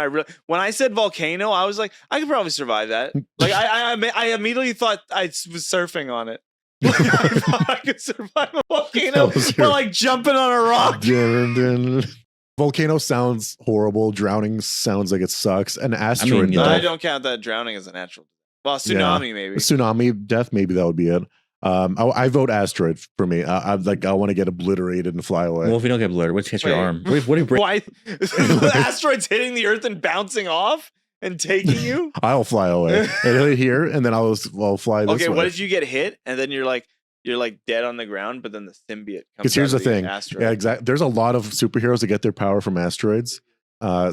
when I said volcano, I was like, I could probably survive that. Like, I immediately thought I was surfing on it. Like, I thought I could survive a volcano, That was but your- like jumping on a rock. Volcano sounds horrible. Drowning sounds like it sucks. An asteroid, yeah. though. I don't count that drowning as a natural. Well, tsunami maybe. Tsunami death, maybe that would be it. I vote asteroid for me. I want to get obliterated and fly away. Well, if you don't get blurred, what's hit your Wait. arm? What if you break? Why? Asteroids hitting the Earth and bouncing off and taking you? I'll fly away. It'll hit here, and then I'll fly this Okay, way. what if you get hit and then you're like dead on the ground, but then the symbiote comes? Because here's out the of thing. asteroid. Yeah, exactly. There's a lot of superheroes that get their power from asteroids.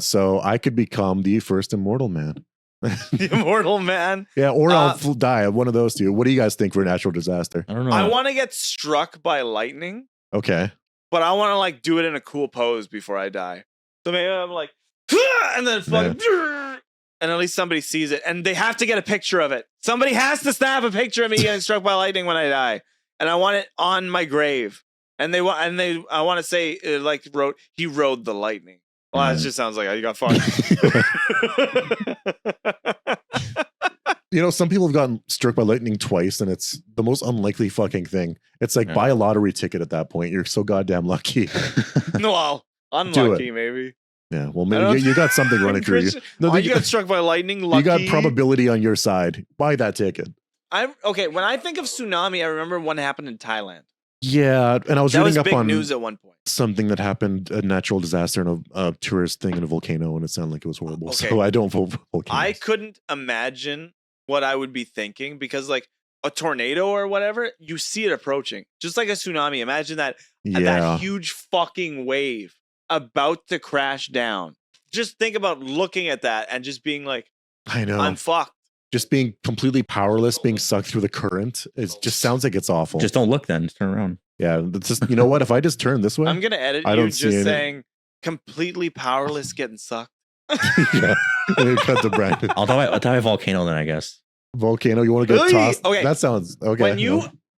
So I could become the first immortal man. The immortal man. Yeah, or I'll die. One of those two. What do you guys think for a natural disaster? I don't know. I want to get struck by lightning, Okay. but I want to like do it in a cool pose before I die. So maybe I'm like, and then fucking, and at least somebody sees it, and they have to get a picture of it. Somebody has to snap a picture of me getting struck by lightning when I die, and I want it on my grave. And I want to say he rode the lightning. Well, that just sounds like you got fucked. You know, some people have gotten struck by lightning twice, and it's the most unlikely fucking thing. It's like Yeah. buy a lottery ticket at that point. You're so goddamn lucky. Well, unlucky maybe. Yeah, well, maybe you got something running through you. No, you got struck by lightning. Lucky. You got probability on your side. Buy that ticket. Okay. When I think of tsunami, I remember one happened in Thailand. Yeah, and I was reading up big on news at one point. Something that happened, a natural disaster and a tourist thing in a volcano, and it sounded like it was horrible. Okay. So I don't vote for volcanoes. I couldn't imagine what I would be thinking because, like, a tornado or whatever, you see it approaching, just like a tsunami. Imagine that huge fucking wave about to crash down. Just think about looking at that and just being like, I know, I'm fucked. Just being completely powerless, being sucked through the current. It just sounds like it's awful. Just don't look then. Just turn around. Yeah, it's just, you know what? If I just turn this way, I'm gonna edit you just saying completely powerless getting sucked. Yeah, and cut to Brandon. I'll die volcano then, I guess. Volcano, you want to get tossed? Okay, that sounds okay.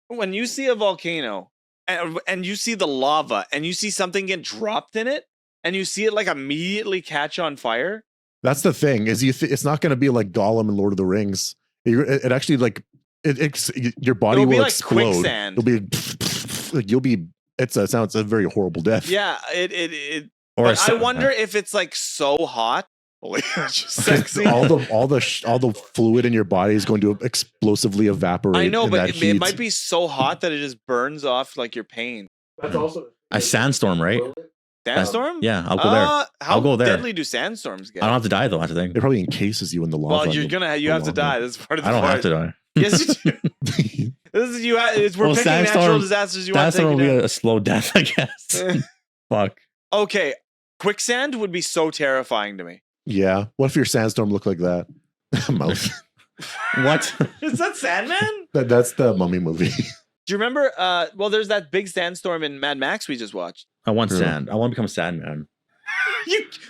When you see a volcano and you see the lava and you see something get dropped in it and you see it like immediately catch on fire. That's the thing is it's not going to be like Gollum in Lord of the Rings. It actually like your body will like explode. Quicksand. Sounds a very horrible death. Yeah, I wonder if it's like so hot. Just sexy. all the fluid in your body is going to explosively evaporate. I know, but it might be so hot that it just burns off like your pain. That's also a sandstorm, right? Sandstorm? Yeah, I'll go there. I'll go there. How deadly do sandstorms get? I don't have to die though. That's the thing. It probably encases you in the lava. Well, you have to die. That's part of the I don't have to die. Yes, you do. We're picking natural disasters. You want to take will be a slow death, I guess. Fuck. Okay, quicksand would be so terrifying to me. Yeah. What if your sandstorm looked like that? Mouse. What? Is that Sandman? That's the Mummy movie. Do you remember? Well, there's that big sandstorm in Mad Max we just watched. I want sand. I want to become a Sandman.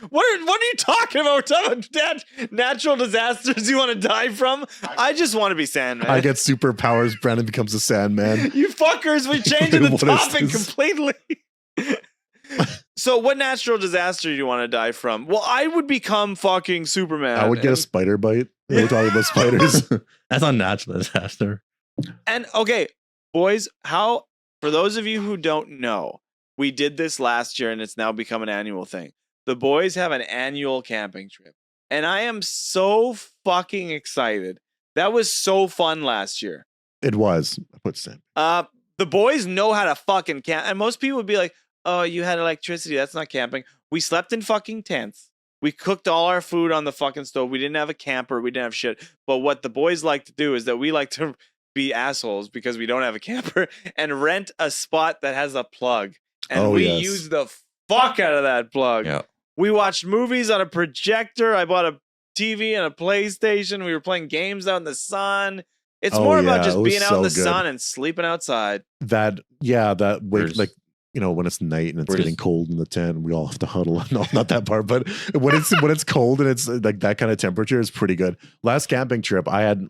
What are you talking about? We're talking about natural disasters you want to die from? I just want to be Sandman. I get superpowers. Brandon becomes a Sandman. You fuckers, we're changing the topic completely. So what natural disaster do you want to die from? Well, I would become fucking Superman. I would get a spider bite. We're talking about spiders. That's not a natural disaster. And okay, boys, for those of you who don't know, we did this last year and it's now become an annual thing. The boys have an annual camping trip. And I am so fucking excited. That was so fun last year. It was. I put Sam. The boys know how to fucking camp. And most people would be like, oh, you had electricity. That's not camping. We slept in fucking tents. We cooked all our food on the fucking stove. We didn't have a camper. We didn't have shit. But what the boys like to do is that we like to be assholes because we don't have a camper and rent a spot that has a plug. And use the fuck out of that plug. Yeah. We watched movies on a projector. I bought a TV and a PlayStation. We were playing games out in the sun. It's more about just being out in the sun and sleeping outside. Like, when it's night and it's getting cold in the tent, we all have to huddle. No, not that part, but when it's cold and it's like that kind of temperature is pretty good. Last camping trip, I had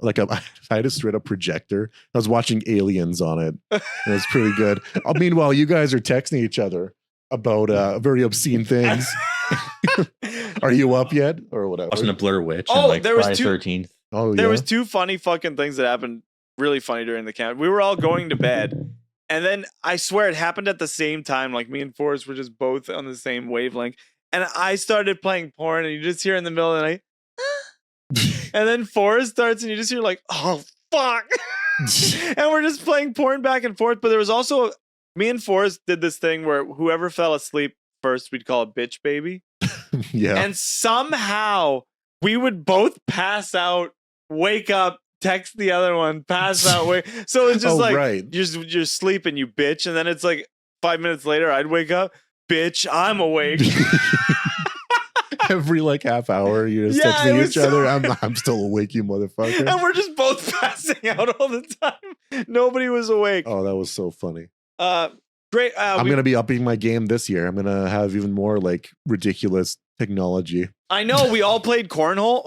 a straight up projector. I was watching Aliens on it. It was pretty good. Meanwhile, you guys are texting each other about very obscene things. Are you up yet or whatever? Watching the Blur Witch. Oh, there was Friday 13th. Oh, there was two funny fucking things that happened. Really funny during the camp. We were all going to bed. And then I swear it happened at the same time. Like me and Forrest were just both on the same wavelength. And I started playing porn and you just hear in the middle of the night. And then Forrest starts and you just hear like, oh, fuck. And we're just playing porn back and forth. But there was also, me and Forrest did this thing where whoever fell asleep first, we'd call it bitch baby. Yeah. And somehow we would both pass out, wake up, text the other one, pass out, wake. So it's just you're sleeping, you bitch. And then it's like 5 minutes later, I'd wake up, bitch, I'm awake. Every like half hour, you're just texting each other. I'm still awake, you motherfucker. And we're just both passing out all the time. Nobody was awake. Oh, that was so funny. Great. I'm going to be upping my game this year. I'm going to have even more like ridiculous technology. I know. We all played cornhole.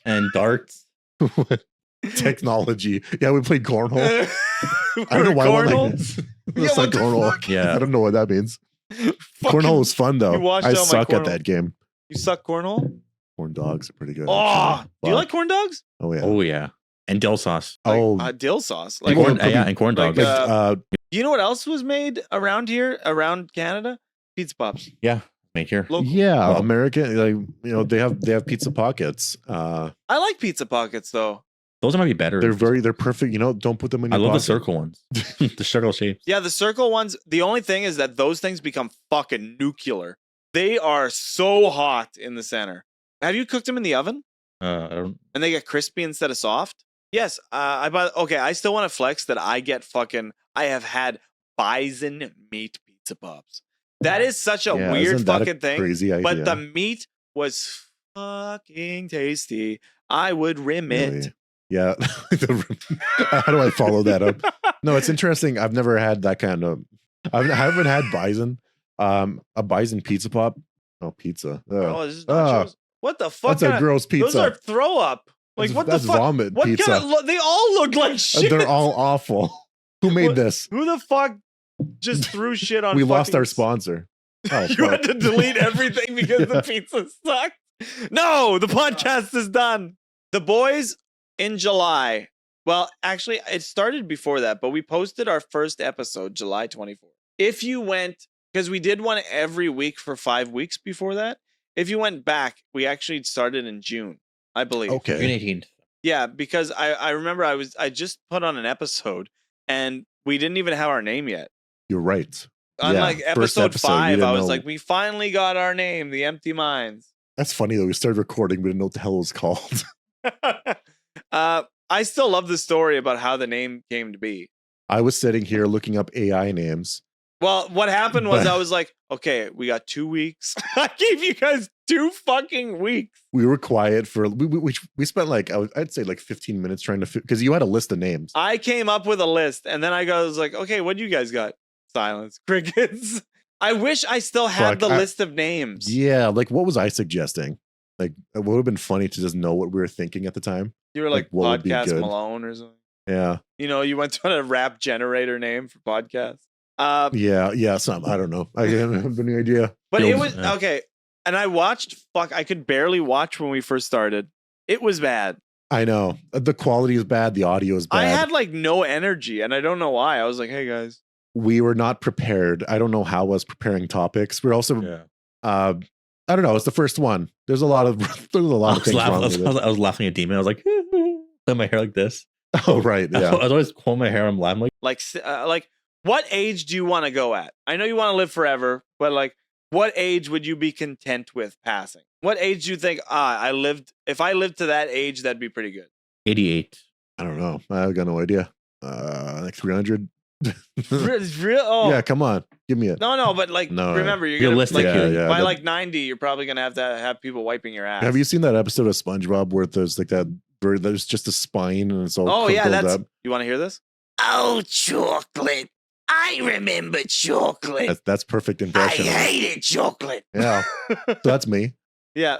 And darts. Technology. Yeah, we played cornhole. I don't know why cornhole. Cornhole. Yeah. I don't know what that means. Cornhole was fun though. I suck at that game. You suck cornhole? Corn dogs are pretty good. Oh, do you like corn dogs? Oh yeah. Oh yeah. And dill sauce. Dill sauce. Like and corn dogs. You know what else was made around here, around Canada? Pizza Pops. Yeah. Make here. Local. Yeah, American. Like they have pizza pockets. I like pizza pockets though. Those might be better. They're perfect. Don't put them in. I your love pocket. the circle ones. The circle shapes. Yeah, the circle ones. The only thing is that those things become fucking nuclear. They are so hot in the center. Have you cooked them in the oven? I don't. And they get crispy instead of soft? Yes. I still want to flex that I have had bison meat pizza pops. That is such a weird fucking thing. Crazy idea. But the meat was fucking tasty. I would rim it. Yeah. How do I follow that up? No, it's interesting. I've never had that kind of. I haven't had bison. A bison pizza pop. Oh, pizza. Oh, this is nachos. What the fuck? That's a gross pizza. Those are throw up. Like what the fuck? That's vomit What pizza. kind of? They all look like shit. They're all awful. Who made this? Who the fuck just threw shit on? We lost our sponsor. Oh, you had to delete everything because the pizza sucked. No, the podcast is done. The boys in July. Well, actually, it started before that, but we posted our first episode July 24th. If you went, because we did one every week for 5 weeks before that. If you went back, we actually started in June, I believe. Okay. June 18th. Yeah, because I remember I just put on an episode and we didn't even have our name yet. You're right. On Yeah, like first episode 5, I was know. like, we finally got our name, The Empty Minds. That's funny though. We started recording, we didn't know what the hell it was called. I still love the story about how the name came to be. I was sitting here looking up AI names. Well, what happened was I was like, okay, we got 2 weeks. I gave you guys 2 fucking weeks. We were quiet for we spent like I'd say like 15 minutes trying to because you had a list of names. I came up with a list and then I was like, okay, what do you guys got? Silence. Crickets. I wish I still had the list of names. Yeah, like what was I suggesting? Like it would have been funny to just know what we were thinking at the time. You were like what would be Podcast good? Malone or something. Yeah. You went to a rap generator name for podcast. Yeah, some I don't know. I don't have any idea. But it was okay. And I watched. I could barely watch when we first started. It was bad. I know the quality is bad. The audio is bad. I had like no energy, and I don't know why. I was like, "Hey guys, we were not prepared." I don't know how I was preparing topics. We're also, I don't know. It's the first one. There's a lot of things wrong with it. I was laughing at Demon. I was like, put my hair like this. Oh right, yeah. I was always pulling my hair. I'm laughing like what age do you want to go at? I know you want to live forever, but like, what age would you be content with passing? What age do you think? If I lived to that age, that'd be pretty good. 88. I don't know. I got no idea. Like 300. Real? Oh. Yeah, come on, give me it. No, but like, remember, you're realistic. gonna by like 90, you're probably gonna have people wiping your ass. Have you seen that episode of SpongeBob where there's like that? Where there's just a spine and it's all. Oh yeah, that's. Up. You want to hear this? Oh, chocolate. I remember chocolate. That's perfect impression. I hated chocolate. Yeah, so that's me. Yeah.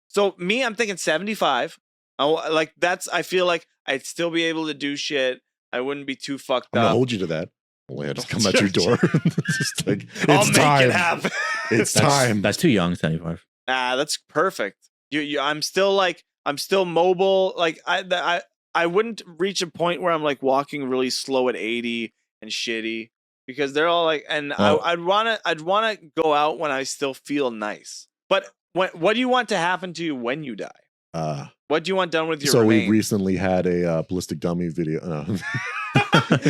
So me, I'm thinking 75. I feel like I'd still be able to do shit. I wouldn't be too fucked I'm up. gonna hold you to that. Only I just come at your door. Just like, I'll make it happen. It's time. That's too young, 75. That's perfect. I'm still mobile. Like I wouldn't reach a point where I'm like walking really slow at 80 and shitty because they're all like, and I'd wanna go out when I still feel nice. But what do you want to happen to you when you die? What do you want done with your remains? We recently had a ballistic dummy video.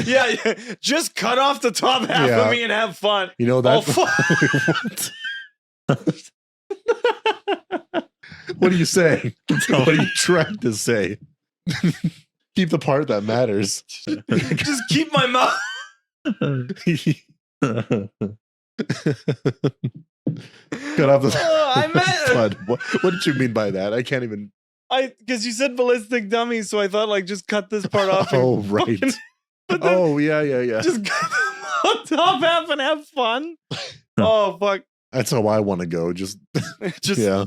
yeah, just cut off the top half of me and have fun. You know that? What are you saying? What are you trying to say? Keep the part that matters. Just keep my mouth. Cut off the. I meant. What did you mean by that? I can't even. Because you said ballistic dummy, so I thought like just cut this part off. Oh right. Oh yeah. Just cut the top half and have fun. Oh fuck. That's how I want to go. Just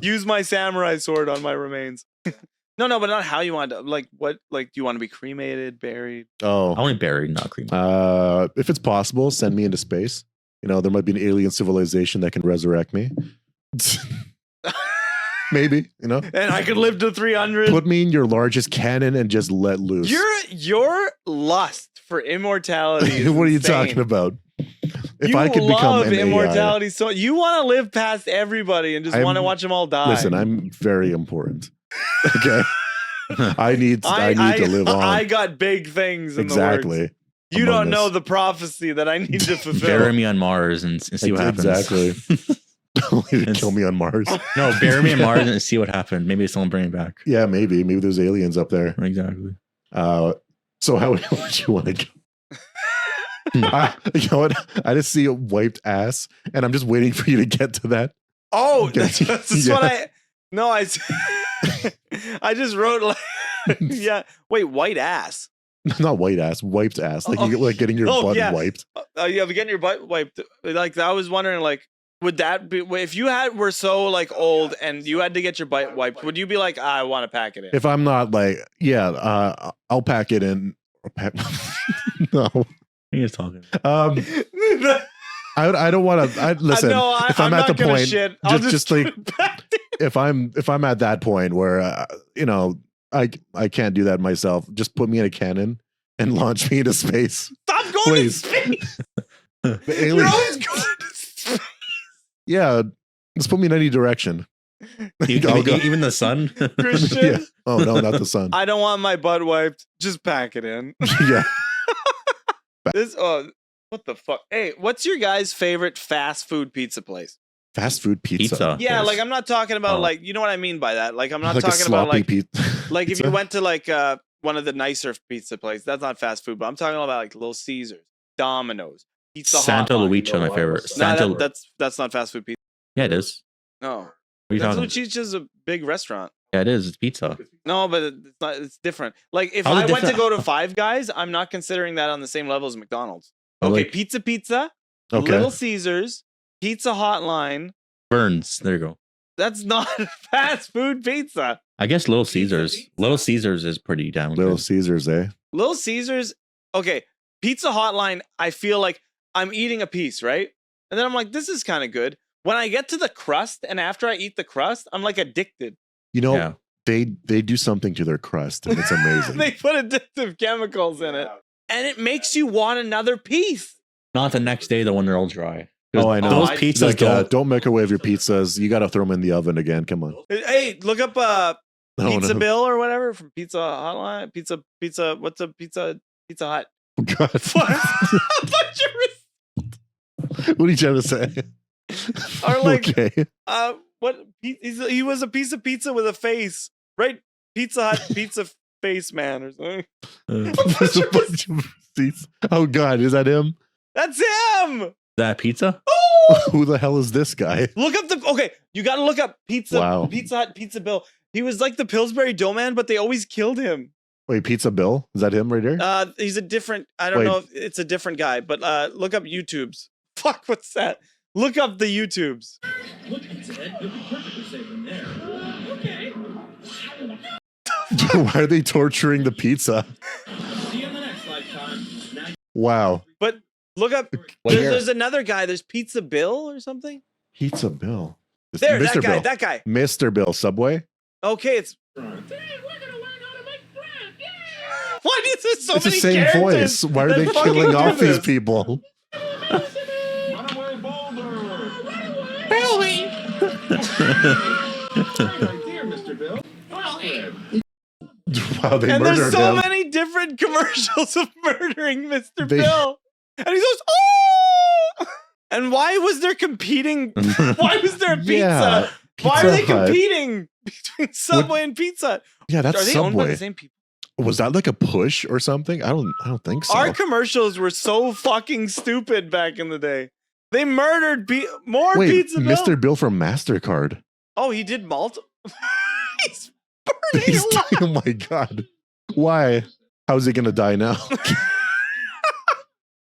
use my samurai sword on my remains. No, but not how you want to. Like what? Like do you want to be cremated, buried? Oh, I want to be buried, not cremated. If it's possible, send me into space. There might be an alien civilization that can resurrect me. Maybe, And I could live to 300. Put me in your largest cannon and just let loose. Your lust for immortality is what are you insane. talking about? If you I could become love an AI, immortality, so you want to live past everybody and just want to watch them all die. listen, I'm very important. Okay, I need to live on. I got big things. In the works. You don't know the prophecy that I need to fulfill. Bury me on Mars and see what happens. Exactly. Kill me on Mars. No, bury me on Mars and see what happened. Maybe someone bring me back. Yeah, maybe there's aliens up there. Exactly. So how would you want to go? You know what? I just see a wiped ass, and I'm just waiting for you to get to that. Oh, that's what I. No, I just wrote like, yeah. Wait, white ass. Not white ass, wiped ass. Like you like getting your butt wiped. Yeah, getting your butt wiped. Like I was wondering, like, would that be if you were so like old and you had to get your butt wiped? Would you be like, I want to pack it in? If I'm not like, I'll pack it in. No, He is talking. I don't want to. Listen. If I'm at the point, just like if I'm at that point where I can't do that myself. Just put me in a cannon and launch me into space. Stop going to space. You're always going to space. Yeah, just put me in any direction. Even the sun. Christian. Yeah. Oh no, not the sun. I don't want my butt wiped. Just pack it in. Yeah. What the fuck? Hey, what's your guys' favorite fast food pizza place? Fast food pizza. Yeah, like I'm not talking about like, you know what I mean by that. Like I'm not like talking about like pizza. if you went to like one of the nicer pizza places, that's not fast food, but I'm talking about like Little Caesars, Domino's, Pizza Santa Hotline. Lucia, my favorite. No, that's not fast food pizza. Yeah, it is. No. What are you talking about? Lucia's a big restaurant. Yeah, it is. It's pizza. No, but it's not. It's different. Like if I went to go to Five Guys, I'm not considering that on the same level as McDonald's. Okay, like, pizza, okay. Little Caesars, Pizza Hotline. Burns. There you go. That's not fast food pizza. I guess Little Caesars. Little Caesars is pretty down. Little Caesars, eh? Little Caesars. Okay, Pizza Hotline. I feel like I'm eating a piece, right? And then I'm like, this is kind of good. When I get to the crust, and after I eat the crust, I'm like addicted. You know, they do something to their crust, and it's amazing. They put addictive chemicals in it, and it makes you want another piece. Not the next day, though, when they're all dry. Oh, I know. Those pizzas don't microwave your pizzas. You got to throw them in the oven again. Come on. Hey, look up Pizza Bill or whatever from Pizza Hotline. Pizza. What's a Pizza Hut? God. What are you trying to say? Or like, okay. What? He was a piece of pizza with a face, right? Pizza Hut pizza face man or something. Oh God, is that him? That's him. That pizza? Oh! Who the hell is this guy? Look up you got to look up Pizza Hut Pizza Bill. He was like the Pillsbury Doughman, but they always killed him. Wait, Pizza Bill? Is that him right here? He's a different. I don't know if it's a different guy, but look up YouTube's. Fuck, what's that? Look up the YouTubes. Look, Ed, you'll be perfectly safe in there. Okay. Why are they torturing the pizza? See you in the next lifetime. Wow. But look up. There's another guy. There's Pizza Bill or something. Pizza Bill. There, Mr. Bill. that guy. Mr. Bill, Subway. Okay, it's. Today we're gonna learn how to make bread. Yeah! Why is there so it's many the same characters voice. Why are they fucking killing do off this? these people? Runaway Boulder! Runaway! Billy! Right here, Mr. Bill. Wow, they And murdered there's so him. many different commercials of murdering Mr. Bill. And he goes, oh! And why was there competing? Why was there a pizza? Yeah, Why are they Pizza Hut. competing between Subway and Pizza Hut? Yeah, that's Are they owned by Subway. the same people? Was that like a push or something? I don't think so. Our commercials were so fucking stupid back in the day. They murdered more Wait, Pizza Bill. Mr. Bill from MasterCard. Oh, he did malt. He's burning alive. Oh my God. Why? How's he gonna die now? He's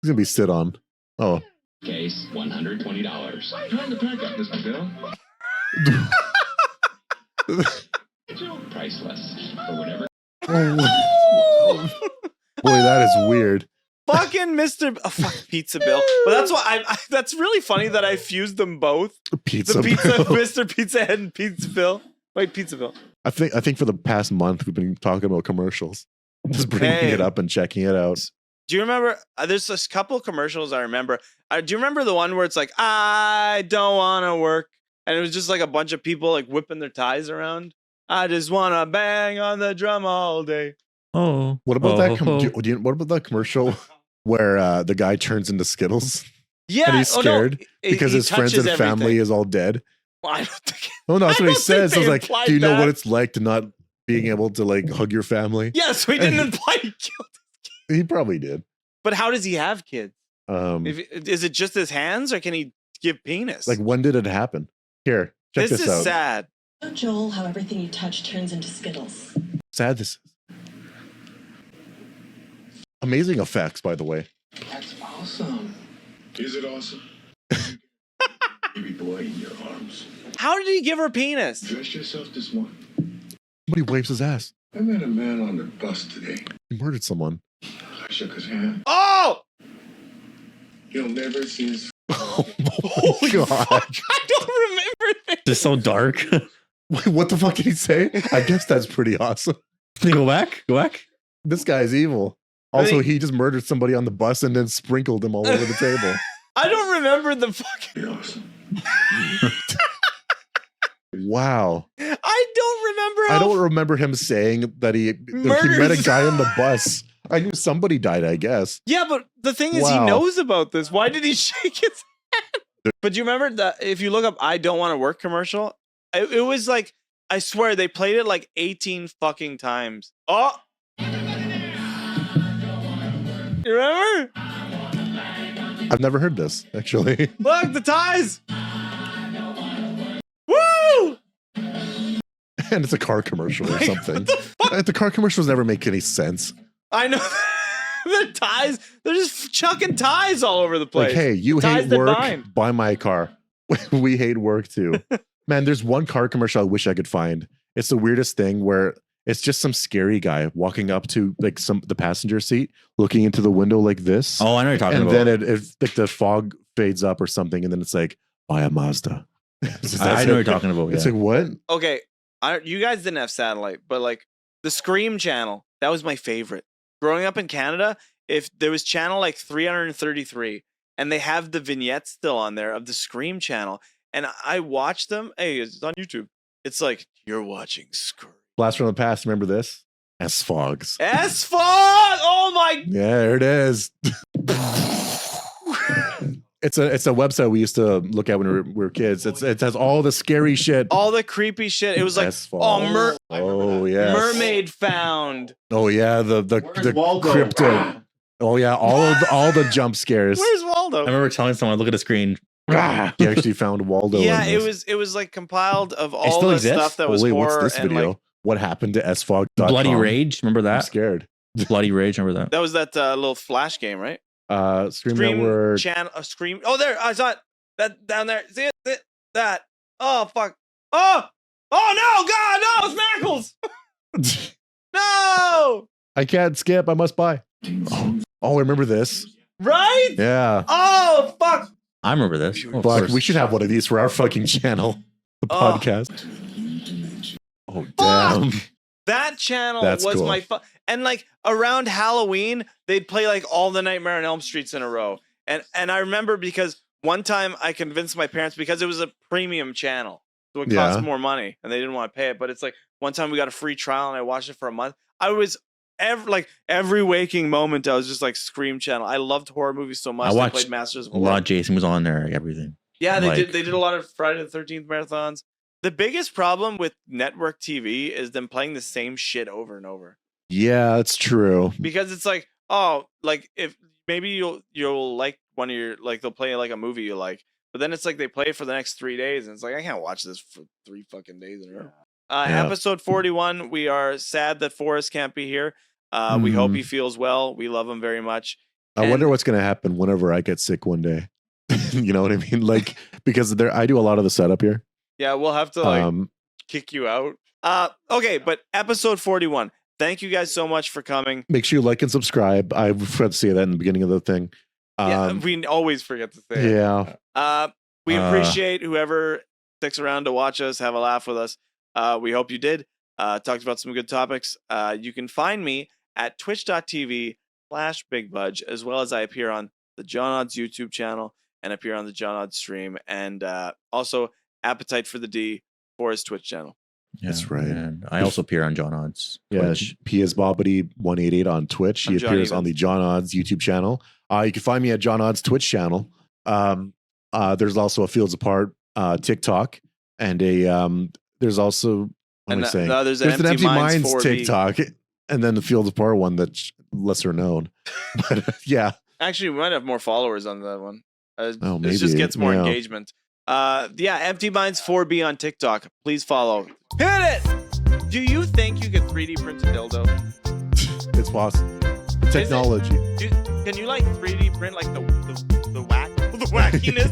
gonna be sit on. Oh. Case $120. Time to pack up, Mr. Bill. Priceless. Or whatever. Oh. Boy, that is weird. Fucking Mr. Fuck Pizza Bill. But that's why that's really funny that I fused them both. Pizza The pizza, Bill. Mr. Pizza Head and Pizza Bill. Wait, Pizza Bill. I think for the past month we've been talking about commercials. Just bringing Hey. it up and checking it out. Do you remember? There's this couple commercials I remember. Do you remember the one where it's like, I don't want to work? And it was just like a bunch of people like whipping their ties around. I just want to bang on the drum all day. Oh. What about oh, that? ho, ho. What about that commercial where the guy turns into Skittles Yeah. and he's scared because he his friends and touches family everything. is all dead? Well, I don't think. Oh no, that's I what he don't think says. they It's like, implied do you know that. what it's like to not being able to like hug your family? Yes, we didn't imply he killed. He probably did. But how does he have kids? Is it just his hands, or can he give penis? Like, when did it happen? Here, check this this is out. sad. Show Joel how everything you touch turns into Skittles. Sad this is. Amazing effects, by the way. That's awesome. Is it awesome? Baby boy in your arms. How did he give her penis? Dress yourself this morning. Somebody wipes his ass. I met a man on the bus today. He murdered someone. I shook his hand. Oh! He'll never see his. Oh my god. I don't remember this. This is so dark. Wait, what the fuck did he say? I guess that's pretty awesome. Go back. Go back. This guy's evil. Also, Really? he just murdered somebody on the bus and then sprinkled them all over the table. I don't remember the fucking. Be awesome. Wow. I don't remember. I How don't remember him saying that he met a Murders. guy on the bus. I knew somebody died, I guess. Yeah, but the thing is, Wow. he knows about this. Why did he shake his hand? But do you remember that? If you look up "I don't want to work" commercial, it was like, I swear they played it like 18 fucking times. Oh, you remember? I've never heard this, actually. Look, the ties. Woo! And it's a car commercial or Like, something. what the fuck? The car commercials never make any sense. I know. The ties. They're just chucking ties all over the place. Like, hey, you Ties hate that work, bind. buy my car. We hate work too. Man, there's one car commercial I wish I could find. It's the weirdest thing where it's just some scary guy walking up to like the passenger seat, looking into the window like this. Oh, I know what you're talking and about. then it like the fog fades up or something, and then it's like, buy a Mazda. I know what you're talking about. It's Yeah. like, what? Okay, you guys didn't have satellite, but like the Scream channel, that was my favorite. Growing up in Canada, if there was channel like 333, and they have the vignettes still on there of the Scream channel, and I watched them. Hey, it's on YouTube. It's like, you're watching Scream. Blast from the past. Remember this? S-Fogs. S-Fog! Oh my! Yeah, there it is. It's a website we used to look at when we were kids. It has all the scary shit. All the creepy shit. It was like, S-Fogs. Oh yeah, mermaid found. Oh yeah, the Waldo? crypto. Oh yeah, all the jump scares. Where's Waldo? I remember telling someone, look at the screen. He actually found Waldo. Yeah, in this. it was like compiled of all still the exists? stuff that was Wait, horror what's this and video? like What happened to sfog.com? Bloody Rage. Remember I'm that? scared. Bloody Rage. Remember that? that was that little flash game, right? Scream Network. channel, Scream. Oh, there, I saw it. That down there. See it? That. Oh fuck. Oh no, God, no, it's Knuckles. No. I can't skip. I must buy. Oh, remember this? Right? Yeah. Oh fuck. I remember this. Oh, of Fuck, course. we should have one of these for our fucking channel. The Oh. podcast. Oh, damn. That channel That's was cool. my and like around Halloween, they'd play like all the Nightmare on Elm Streets in a row. And I remember because one time I convinced my parents, because it was a premium channel, so it cost Yeah. more money and they didn't want to pay it. But it's like one time we got a free trial and I watched it for a month. I was every waking moment I was just like Scream channel. I loved horror movies so much. I They watched played Masters of a Horror. lot. Jason was on there. Everything. Yeah, they like- did. They did a lot of Friday the 13th marathons. The biggest problem with network TV is them playing the same shit over and over, Yeah, it's true. because it's like, oh, like if maybe you'll like one of your, like they'll play like a movie you like, but then it's like they play it for the next 3 days and it's like, I can't watch this for 3 fucking days in a row. Yeah. Episode 41. We are sad that Forrest can't be here. We hope he feels well. We love him very much. I And- wonder what's going to happen whenever I get sick one day. You know what I mean? Like, because I do a lot of the setup here. Yeah, we'll have to like Um, kick you out. Okay, but episode 41. Thank you guys so much for coming. make sure you like and subscribe. I forgot to say that in the beginning of the thing. Yeah, we always forget to say it. Yeah. We appreciate whoever sticks around to watch us, have a laugh with us. We hope you did. Talked about some good topics. You can find me at twitch.tv Big Budge, as well as I appear on the John Odds YouTube channel and appear on the John Odds stream, and also Appetite for the D for his Twitch channel. Yeah, That's right. And I also appear on John Odds. Yeah, Twitch. P is Bobbity 188 on Twitch. He I'm John appears Evans. on the John Odds YouTube channel. You can find me at John Odds Twitch channel. There's also a Fields Apart TikTok, and there's also what am I saying? There's an an Empty Minds 4B. TikTok, and then the Fields Apart one that's lesser known. But yeah, Actually, we might have more followers on that one. It maybe, just gets more yeah. engagement. Empty Minds 4B on TikTok. Please follow. Hit it! Do you think you could 3D print a dildo? it's possible. The technology. Can you like 3D print like the wackiness?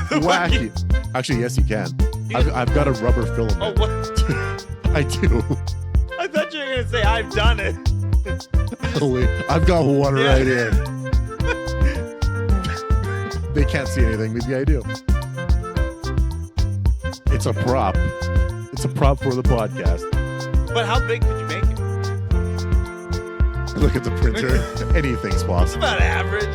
The Wacky. Actually, yes, you can. I've got a rubber filament. Oh, what? I do. I thought you were gonna say I've done it. I've got one Yeah. right here. They can't see anything. Maybe I do. It's a prop. It's a prop for the podcast. But how big could you make it? Look at the printer. Anything's It's possible. about average.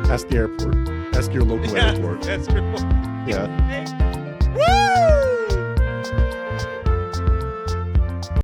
Ask the airport. Ask your local airport. That's cool. Yeah. Hey,